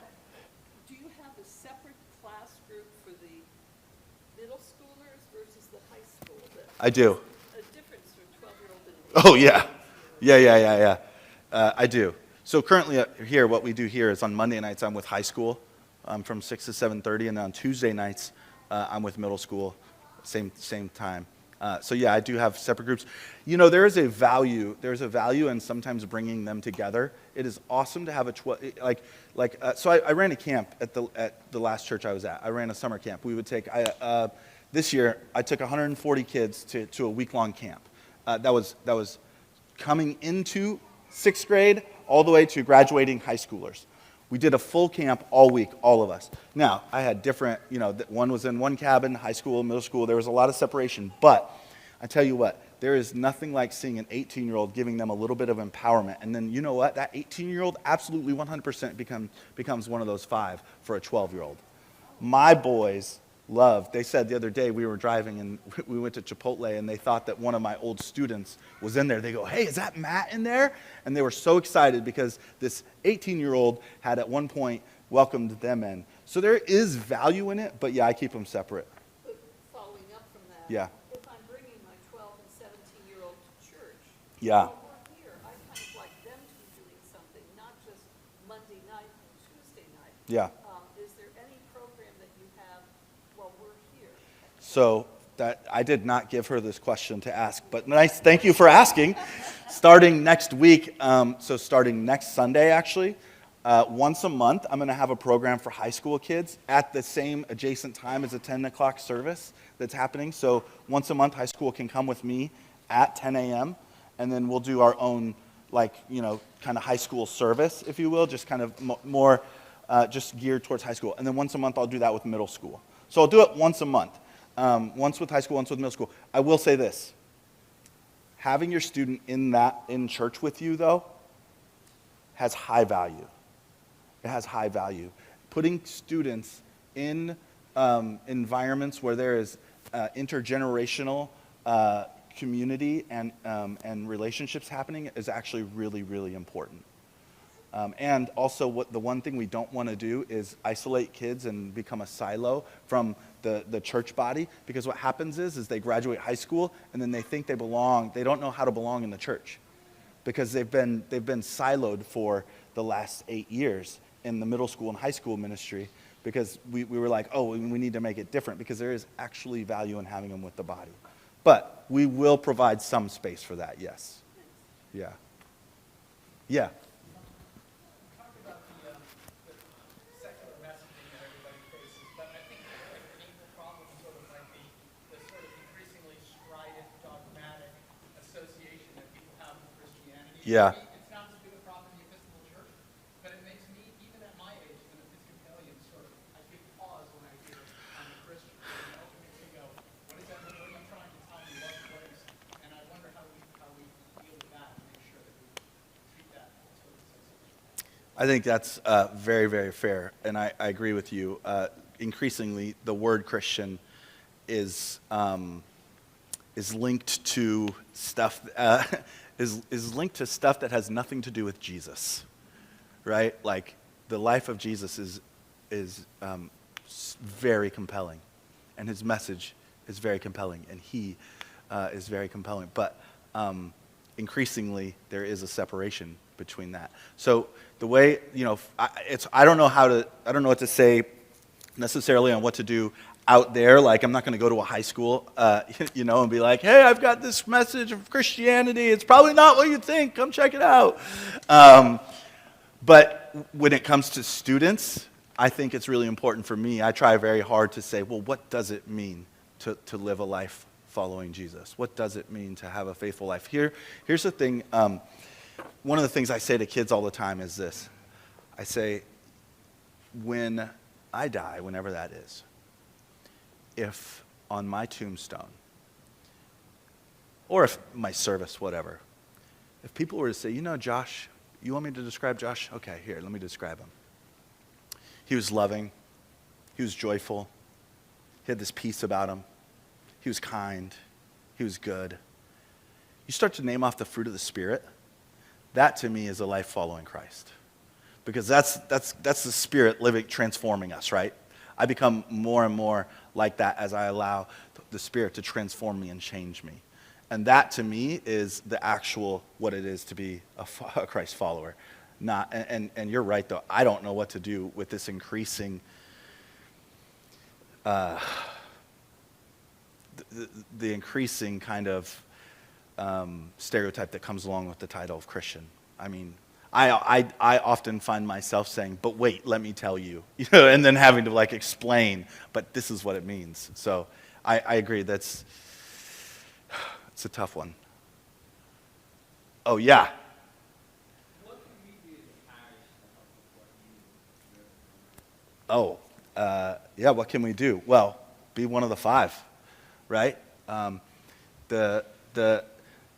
Do you have a separate class group for the middle schoolers versus the high school? I do. A difference for 12-year-old and Oh, yeah. Yeah. I do. So currently here, what we do here is on Monday nights, I'm with high school from 6 to 7:30, and on Tuesday nights, I'm with middle school, same time. So yeah, I do have separate groups. There's a value in sometimes bringing them together. It is awesome to have so I ran a camp at the last church I was at. I ran a summer camp. We would take, this year, I took 140 kids to a week-long camp. That was coming into 6th grade all the way to graduating high schoolers. We did a full camp all week, all of us. Now, I had different, one was in one cabin, high school, middle school. There was a lot of separation. But I tell you what, there is nothing like seeing an 18-year-old giving them a little bit of empowerment. And then you know what? That 18-year-old absolutely 100% becomes one of those 5 for a 12-year-old. My boys they said the other day we were driving and we went to Chipotle and they thought that one of my old students was in there. They go, "Hey, is that Matt in there?" And they were so excited because this 18-year-old had at one point welcomed them in. So there is value in it, but yeah, I keep them separate. But following up from that. Yeah. If I'm bringing my 12 and 17-year-old to church. Yeah. While we're here, I kind of like them to be doing something, not just Monday night and Tuesday night. Yeah. Is there any program that you have while we're here? So I did not give her this question to ask, but nice. Thank you for asking. Starting next week, so starting next Sunday, actually, once a month, I'm going to have a program for high school kids at the same adjacent time as a 10 o'clock service that's happening. So once a month, high school can come with me at 10 a.m., and then we'll do our own, kind of high school service, if you will, just kind of more just geared towards high school. And then once a month, I'll do that with middle school. So I'll do it once a month. Once with high school, once with middle school. I will say this. Having your student in church with you, though, has high value. It has high value. Putting students in environments where there is intergenerational community and relationships happening is actually really, really important. And also, the one thing we don't want to do is isolate kids and become a silo from the church body, because what happens is they graduate high school and then they think they belong. They don't know how to belong in the church because they've been siloed for the last 8 years in the middle school and high school ministry, because we were like, oh, we need to make it different, because there is actually value in having them with the body. But we will provide some space for that, yes. Yeah. Yeah. Talk about the secular messaging that everybody faces, but I think an equal problem sort of might be the sort of increasingly strident, dogmatic association that people have with Christianity. Yeah. It sounds a bit of a problem in the Episcopal Church, but it makes me, even at my age, as an Episcopalian, sort of, I take pause when I hear I'm a Christian. It makes me go, what is that? What are you trying to tell me? What is? And I wonder how we deal with that and make sure that we treat that sort of association. I think that's very, very fair, and I agree with you. Increasingly, the word Christian is linked to stuff is linked to stuff that has nothing to do with Jesus, right? Like the life of Jesus is very compelling, and his message is very compelling, and he is very compelling. But increasingly, there is a separation between that. So the way, I don't know what to say necessarily on what to do out there. Like, I'm not going to go to a high school, and be like, hey, I've got this message of Christianity. It's probably not what you think. Come check it out. But when it comes to students, I think it's really important for me. I try very hard to say, well, what does it mean to live a life following Jesus? What does it mean to have a faithful life? Here's the thing. One of the things I say to kids all the time is this. I say, when I die, whenever that is, if on my tombstone, or if my service, whatever, if people were to say, Josh, you want me to describe Josh? Okay, here, let me describe him. He was loving. He was joyful. He had this peace about him. He was kind. He was good. You start to name off the fruit of the Spirit. That to me is a life following Christ, because that's the Spirit living, transforming us, right? I become more and more like that as I allow the Spirit to transform me and change me, and that to me is the actual what it is to be a Christ follower. Not, and you're right though. I don't know what to do with this increasing. The increasing kind of stereotype that comes along with the title of Christian. I mean, I often find myself saying, but wait, let me tell you, and then having to explain, but this is what it means. So I agree, it's a tough one. Oh, yeah. What can we Oh, yeah, what can we do? Well, be one of the five, right? The, the,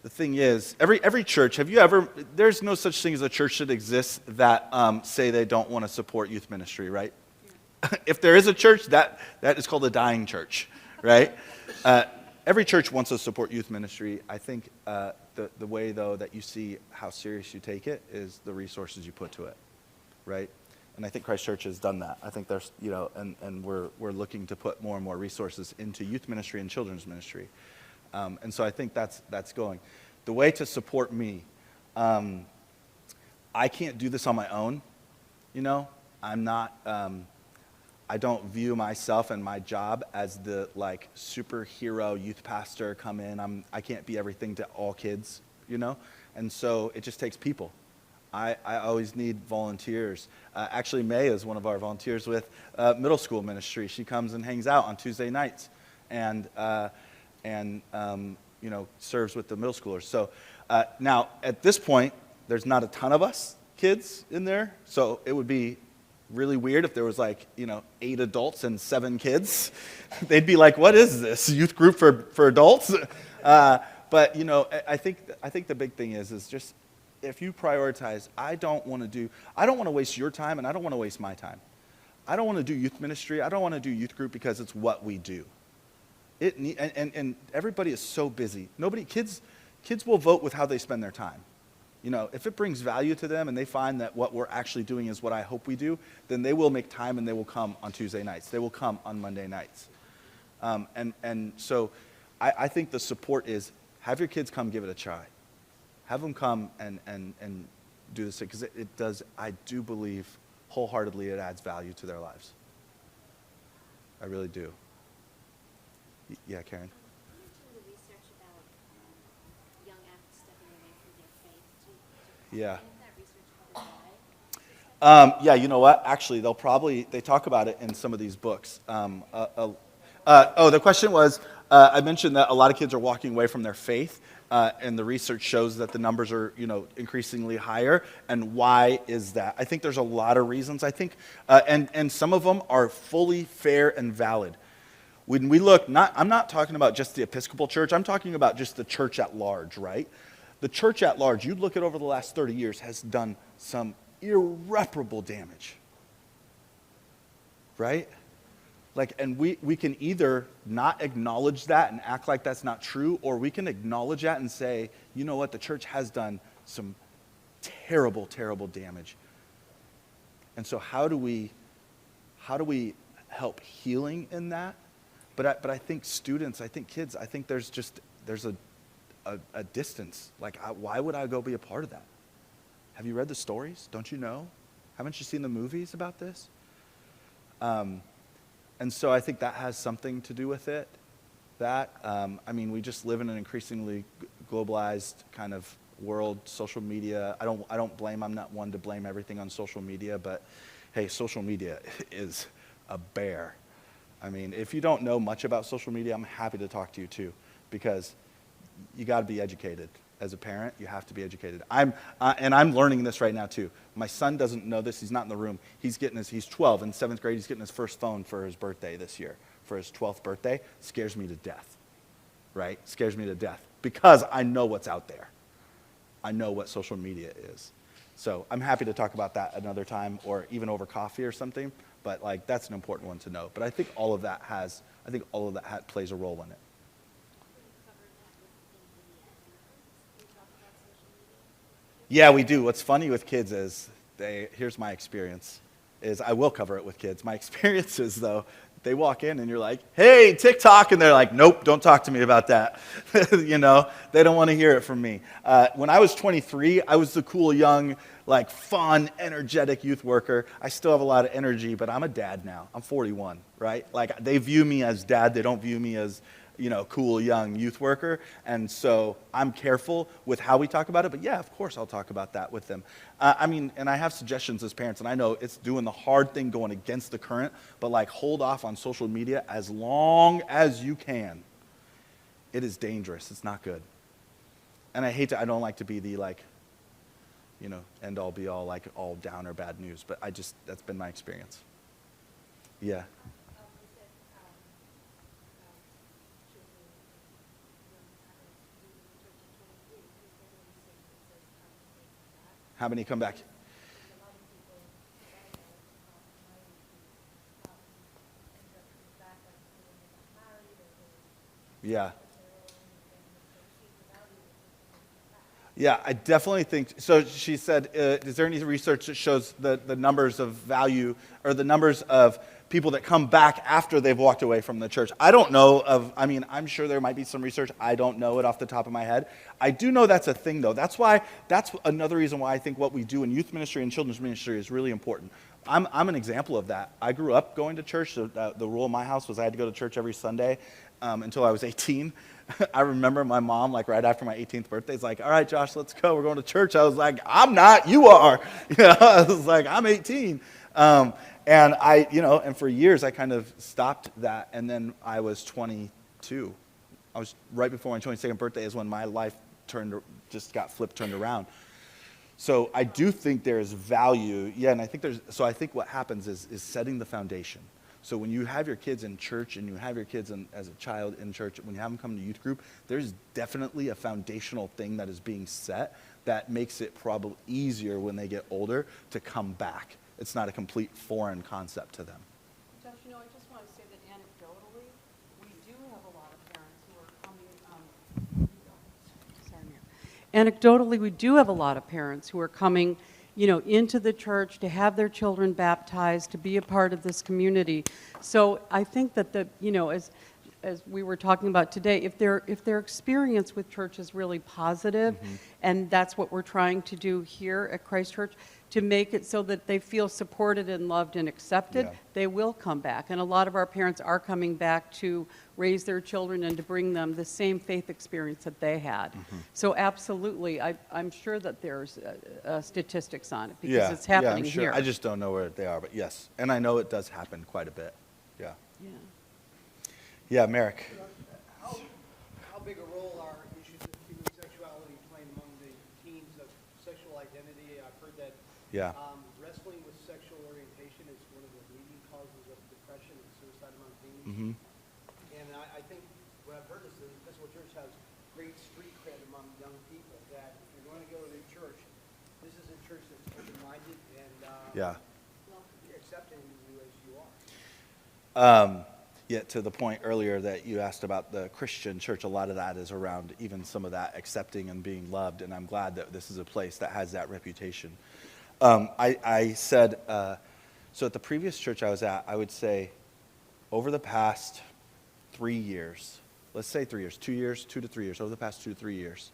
the thing is, every church, there's no such thing as a church that exists that say they don't want to support youth ministry, right? If there is a church, that is called a dying church, right? Every church wants to support youth ministry. I think the way, though, that you see how serious you take it is the resources you put to it, right? And I think Christ Church has done that. I think there's, and we're looking to put more and more resources into youth ministry and children's ministry. And so I think that's going. The way to support me, I can't do this on my own, I'm not, I don't view myself and my job as the superhero youth pastor come in. I can't be everything to all kids, and so it just takes people. I always need volunteers. Actually, May is one of our volunteers with middle school ministry. She comes and hangs out on Tuesday nights and serves with the middle schoolers. So now, at this point, there's not a ton of us kids in there, so it would be really weird if there was 8 adults and 7 kids. They'd be like, what is this, youth group for adults? But I think the big thing is just if you prioritize, I don't want to waste your time, and I don't want to waste my time. I don't want to do youth ministry. I don't want to do youth group because it's what we do. And everybody is so busy. Kids will vote with how they spend their time. If it brings value to them and they find that what we're actually doing is what I hope we do, then they will make time and they will come on Tuesday nights. They will come on Monday nights. And so I think the support is have your kids come give it a try. Have them come and do this because it does, I do believe wholeheartedly it adds value to their lives. I really do. Yeah, Karen? The research about young adults stepping away from their faith. Do you Yeah. think that research covered why? Yeah, you know what? Actually, they talk about it in some of these books. The question was, I mentioned that a lot of kids are walking away from their faith, and the research shows that the numbers are, increasingly higher. And why is that? I think there's a lot of reasons. I think, and some of them are fully fair and valid. When we look, I'm not talking about just the Episcopal Church. I'm talking about just the church at large, right? The church at large, you look at over the last 30 years, has done some irreparable damage, right? And we can either not acknowledge that and act like that's not true, or we can acknowledge that and say, you know what, the church has done some terrible, terrible damage. And so how do we help healing in that? But I think students, I think kids, I think there's a distance. Why would I go be a part of that? Have you read the stories? Don't you know? Haven't you seen the movies about this? And so I think that has something to do with it. We just live in an increasingly globalized kind of world, social media. I'm not one to blame everything on social media, but hey, social media is a bear. If you don't know much about social media, I'm happy to talk to you too, because you got to be educated. As a parent, you have to be educated. And I'm learning this right now too. My son doesn't know this. He's not in the room. He's 12 in 7th grade. He's getting his first phone for his birthday this year, for his 12th birthday. Scares me to death, right? Scares me to death because I know what's out there. I know what social media is. So I'm happy to talk about that another time, or even over coffee or something. But that's an important one to know. But I think all of that plays a role in it. Yeah, we do. What's funny with kids is, here's my experience, is I will cover it with kids. My experience is, though, they walk in and you're like, hey, TikTok, and they're like, nope, don't talk to me about that. They don't want to hear it from me. When I was 23, I was the cool, young, fun, energetic youth worker. I still have a lot of energy, but I'm a dad now. I'm 41, right? They view me as dad. They don't view me as cool young youth worker. And so I'm careful with how we talk about it. But yeah, of course I'll talk about that with them. And I have suggestions as parents, and I know it's doing the hard thing going against the current, but hold off on social media as long as you can. It is dangerous. It's not good. And I don't like to be the end all be all, all down or bad news, but that's been my experience. Yeah. How many come back? Yeah. Yeah, I definitely think so. She said, is there any research that shows the numbers of value or the numbers of people that come back after they've walked away from the church? I don't know of, I mean, I'm sure there might be some research. I don't know it off the top of my head. I do know that's a thing, though. That's another reason why I think what we do in youth ministry and children's ministry is really important. I'm an example of that. I grew up going to church. So the rule in my house was I had to go to church every Sunday until I was 18. I remember my mom, like right after my 18th birthday, is like, all right, Josh, let's go. We're going to church. I was like, I'm not, you are. I was like, I'm 18. And and for years I kind of stopped that. And then I was 22. I was right before my 22nd birthday is when my life turned around. So I do think there's value. Yeah, and I think what happens is setting the foundation. So when you have your kids in church and you have your kids as a child in church, when you have them come to youth group, there's definitely a foundational thing that is being set that makes it probably easier when they get older to come back. It's not a complete foreign concept to them. Josh, I just want to say that anecdotally, we do have a lot of parents who are coming, sorry, Mary. Anecdotally, we do have a lot of parents who are coming into the church to have their children baptized, to be a part of this community. So I think that as we were talking about today, if their experience with church is really positive, and that's what we're trying to do here at Christ Church, to make it so that they feel supported and loved and accepted, they will come back. And a lot of our parents are coming back to raise their children and to bring them the same faith experience that they had. So absolutely, I'm sure that there's statistics on it because it's happening I'm sure. here. I just don't know where they are, but yes. And I know it does happen quite a bit. Yeah. Yeah, Merrick. How big a role are issues of human sexuality playing among the teens of sexual identity? I've heard that wrestling with sexual orientation is one of the leading causes of depression and suicide among teens. And I think what I've heard is that the Episcopal Church has great street cred among young people, that if you're going to go to the church, this is a church that's open-minded and accepting you as you are. Yet to the point earlier that you asked about the Christian church, a lot of that is around even some of that accepting and being loved, and I'm glad that this is a place that has that reputation. I said, so at the previous church I was at, I would say over the past 3 years, let's say 3 years, 2 years, 2 to 3 years, over the past 2 to 3 years,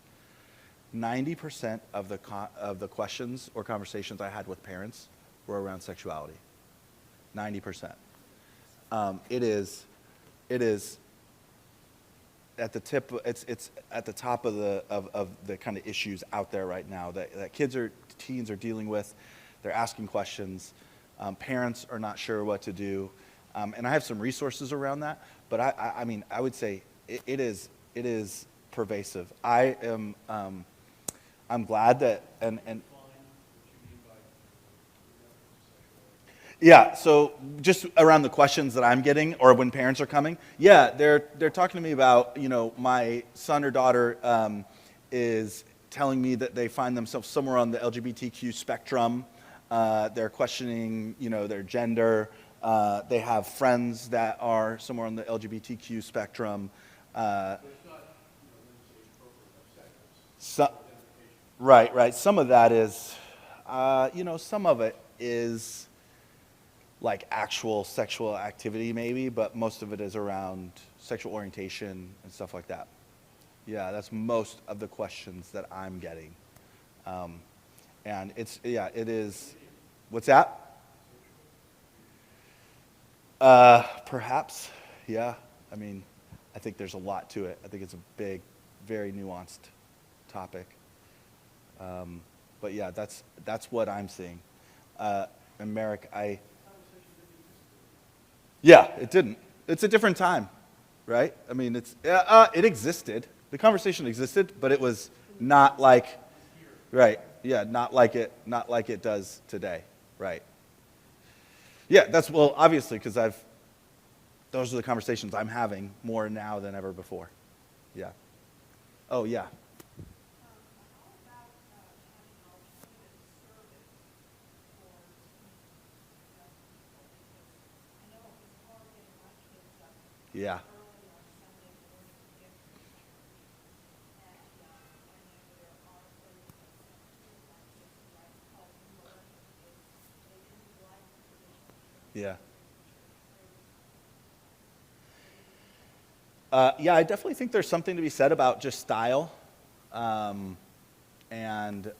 90% of the questions or conversations I had with parents were around sexuality. 90%. It is at the tip. It's at the top of the kind of issues out there right now that teens are dealing with. They're asking questions. Parents are not sure what to do, and I have some resources around that. But I mean, I would say it is pervasive. I'm glad that and. Yeah, so just around the questions that I'm getting, or when parents are coming, they're talking to me about, my son or daughter is telling me that they find themselves somewhere on the LGBTQ spectrum. They're questioning, their gender. They have friends that are somewhere on the LGBTQ spectrum. Right. Some of that is, some of it is like actual sexual activity maybe, but most of it is around sexual orientation and stuff like that. Yeah, that's most of the questions that I'm getting. And it is, what's that? Perhaps, yeah. I mean, I think there's a lot to it. I think it's a big, very nuanced topic. But yeah, that's what I'm seeing. And Merrick, it didn't. It's a different time, right? I mean, it existed. The conversation existed, but it was not like, right? Yeah, not like it does today, right? Yeah, that's, well, obviously, because those are the conversations I'm having more now than ever before. Yeah. Oh, yeah. Yeah. Yeah. Yeah, I definitely think there's something to be said about just style. Um, and,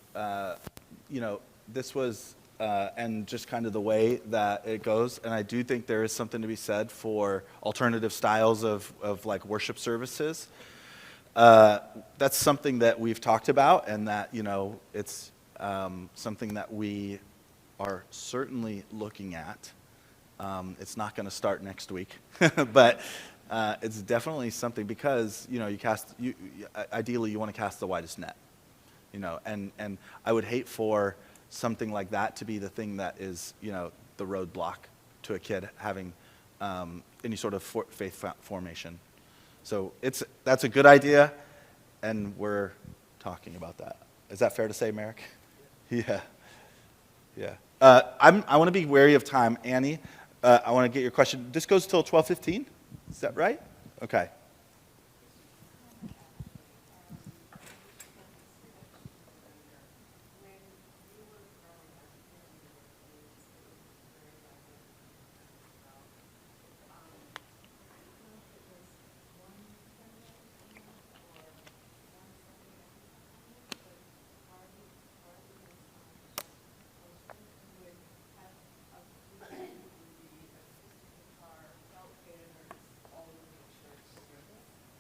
this was, and just kind of the way that it goes. And I do think there is something to be said for alternative styles of like worship services. That's something that we've talked about, and that, it's something that we are certainly looking at. It's not going to start next week, but it's definitely something because, ideally you want to cast the widest net, and I would hate for something like that to be the thing that is, the roadblock to a kid having any sort of faith formation. So that's a good idea, and we're talking about that. Is that fair to say, Merrick? Yeah. Yeah. I want to be wary of time. Annie, I want to get your question. This goes till 12:15? Is that right? Okay.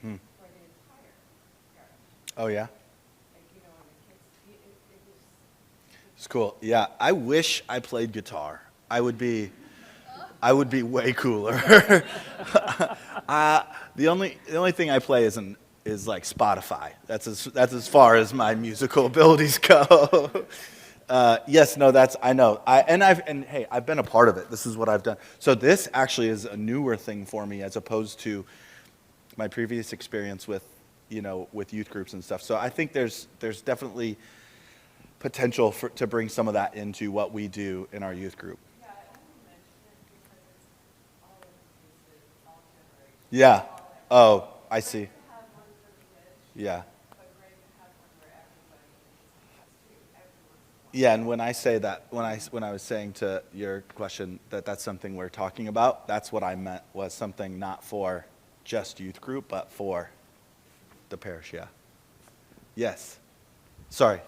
Hmm. Oh, yeah? It's cool. Yeah, I wish I played guitar. I would be way cooler. The only thing I play is like Spotify. That's as far as my musical abilities go. Yes, no, I know. Hey, I've been a part of it. This is what I've done. So this actually is a newer thing for me as opposed to my previous experience with youth groups and stuff. So I think there's definitely potential to bring some of that into what we do in our youth group. Yeah. Oh, I see. Yeah. Yeah, and when I say that, when I was saying to your question that that's something we're talking about, that's what I meant, was something not for just youth group, but for the parish. Yeah. Yes. Sorry.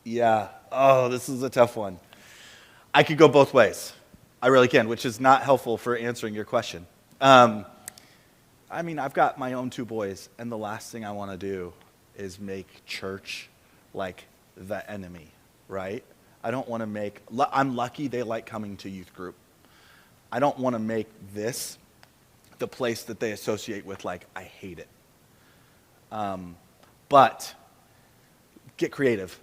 Yeah. Oh, this is a tough one. I could go both ways. I really can, which is not helpful for answering your question. I've got my own two boys, and the last thing I want to do is make church like the enemy, right? I don't want to I'm lucky they like coming to youth group. I don't want to make this the place that they associate with, like, I hate it. But get creative.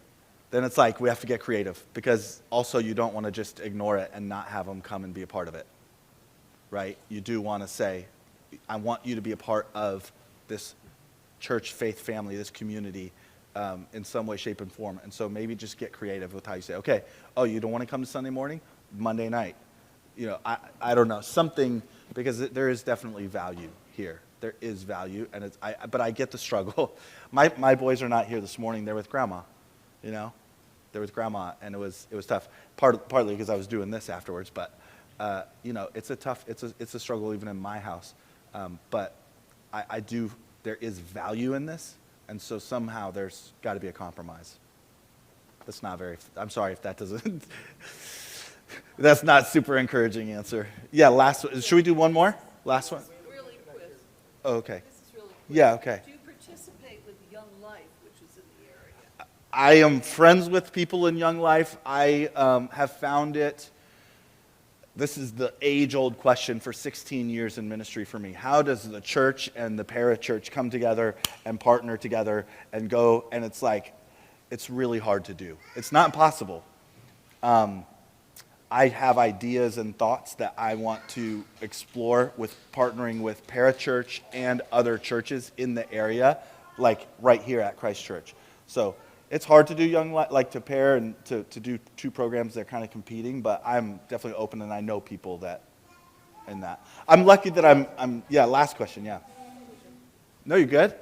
Then it's like we have to get creative, because also you don't want to just ignore it and not have them come and be a part of it, right? You do want to say, I want you to be a part of this church faith family, this community, in some way, shape, and form. And so maybe just get creative with how you say, okay, oh, you don't want to come to Sunday morning? Monday night. I don't know, something, because there is definitely value here. There is value, and but I get the struggle. My boys are not here this morning. They're with Grandma. They're with Grandma, and it was tough. Partly because I was doing this afterwards, but it's a struggle even in my house. But there is value in this, and so somehow there's got to be a compromise. That's not I'm sorry if that doesn't. That's not super encouraging answer. Yeah, last one. Should we do one more? Last one. Really quick. Oh, okay. This is really quick. Yeah, okay. Do you participate with Young Life, which is in the area? I am friends with people in Young Life. I have found it this is the age-old question for 16 years in ministry for me. How does the church and the parachurch come together and partner together and go? And it's like, it's really hard to do. It's not impossible. I have ideas and thoughts that I want to explore with partnering with parachurch and other churches in the area, like right here at Christ Church. So it's hard to do like to pair and to do two programs that are kind of competing, but I'm definitely open, and I know people that in that. I'm lucky that yeah, last question, yeah. No, you're good?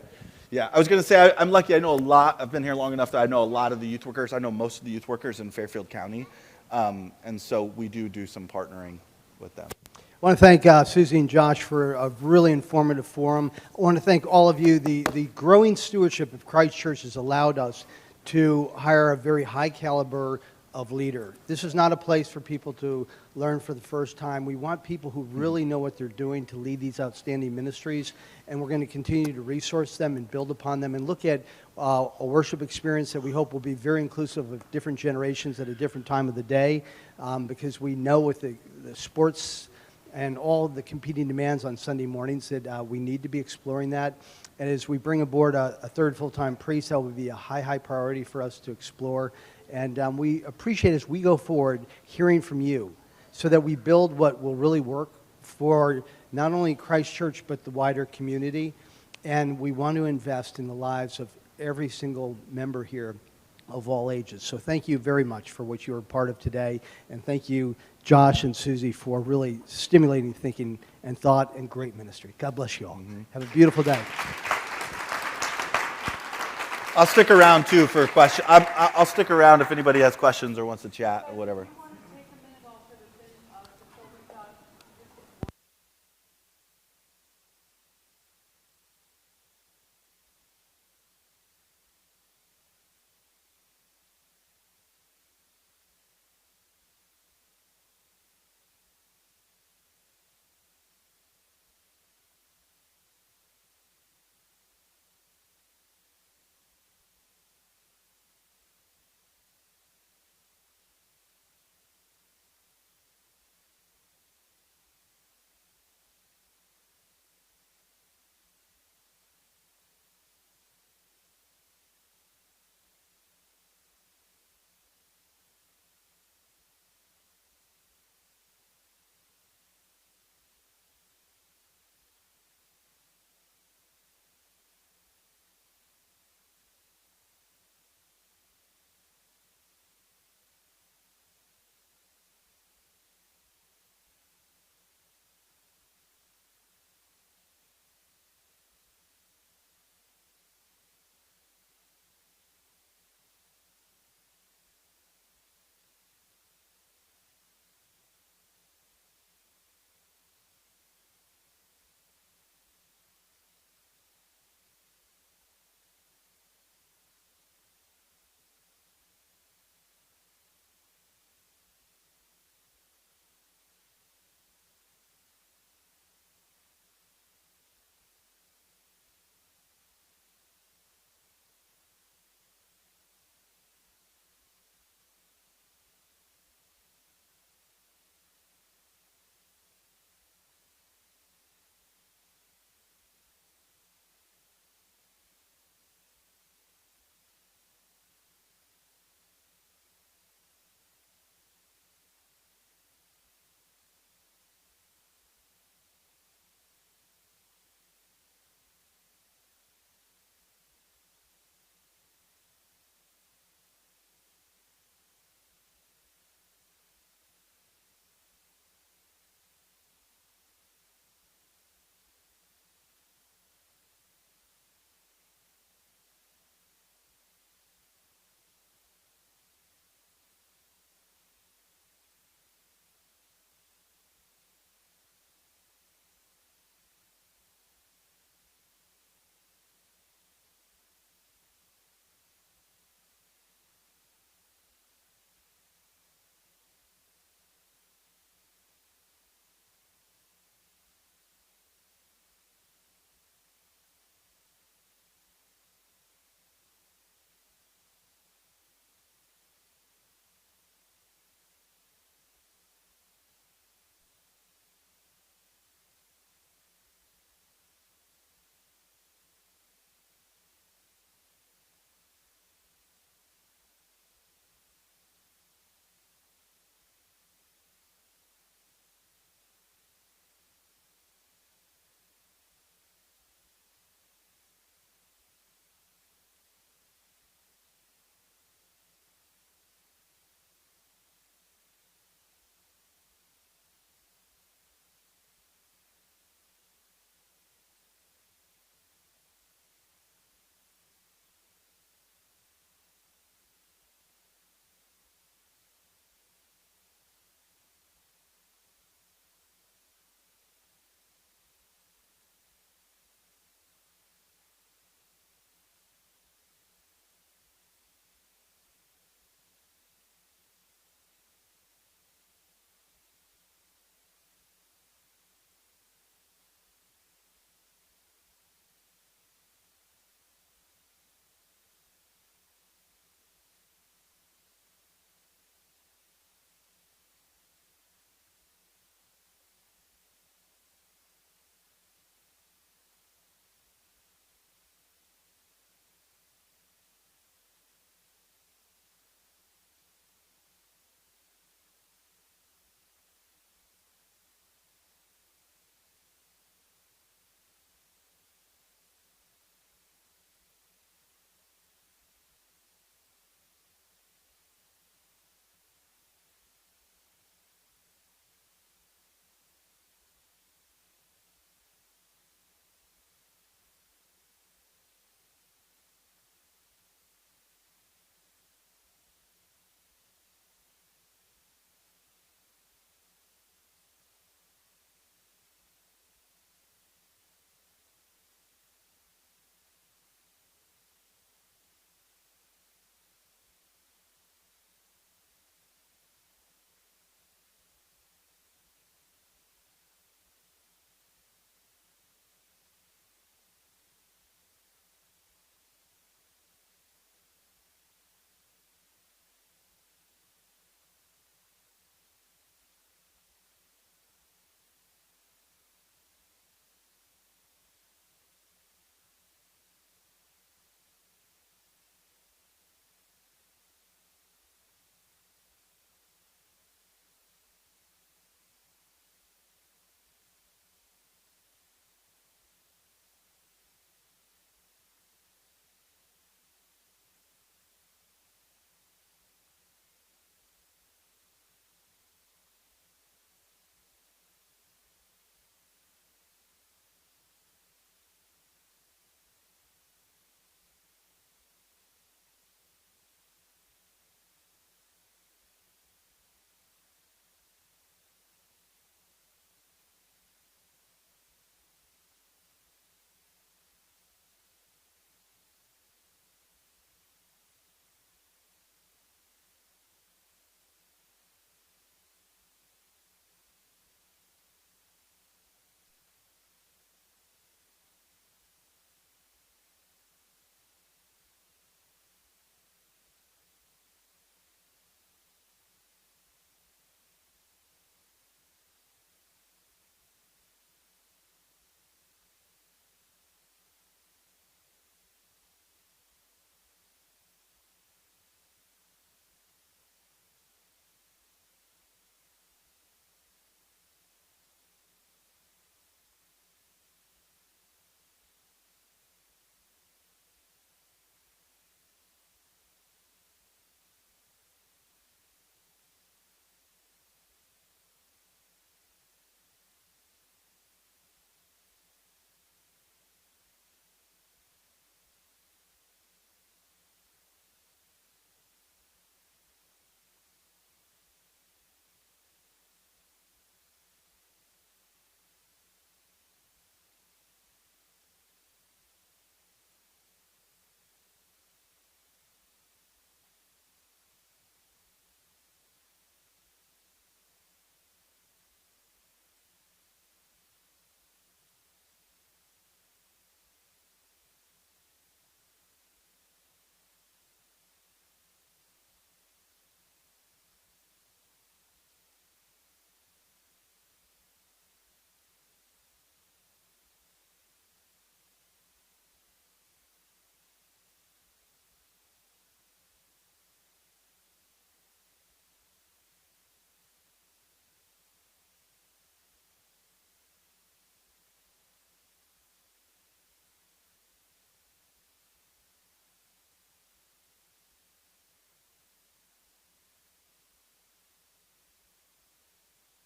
Yeah, I was going to say I'm lucky. I know a lot. I've been here long enough that I know a lot of the youth workers. I know most of the youth workers in Fairfield County. And so we do some partnering with them. I want to thank Susie and Josh for a really informative forum. I want to thank all of you. The growing stewardship of Christ Church has allowed us to hire a very high caliber of leader. This is not a place for people to learn for the first time. We want people who really know what they're doing to lead these outstanding ministries, and we're going to continue to resource them and build upon them and look at a worship experience that we hope will be very inclusive of different generations at a different time of the day, because we know with the sports and all the competing demands on Sunday mornings that we need to be exploring that. And as we bring aboard a third full-time priest, that would be a high priority for us to explore. And we appreciate, as we go forward, hearing from you so that we build what will really work for not only Christ Church but the wider community. And we want to invest in the lives of every single member here of all ages. So thank you very much for what you were part of today. And thank you, Josh and Susie, for really stimulating thinking and thought and great ministry. God bless you all. Have a beautiful day. I'll stick around, too, for questions. I'll stick around if anybody has questions or wants to chat or whatever.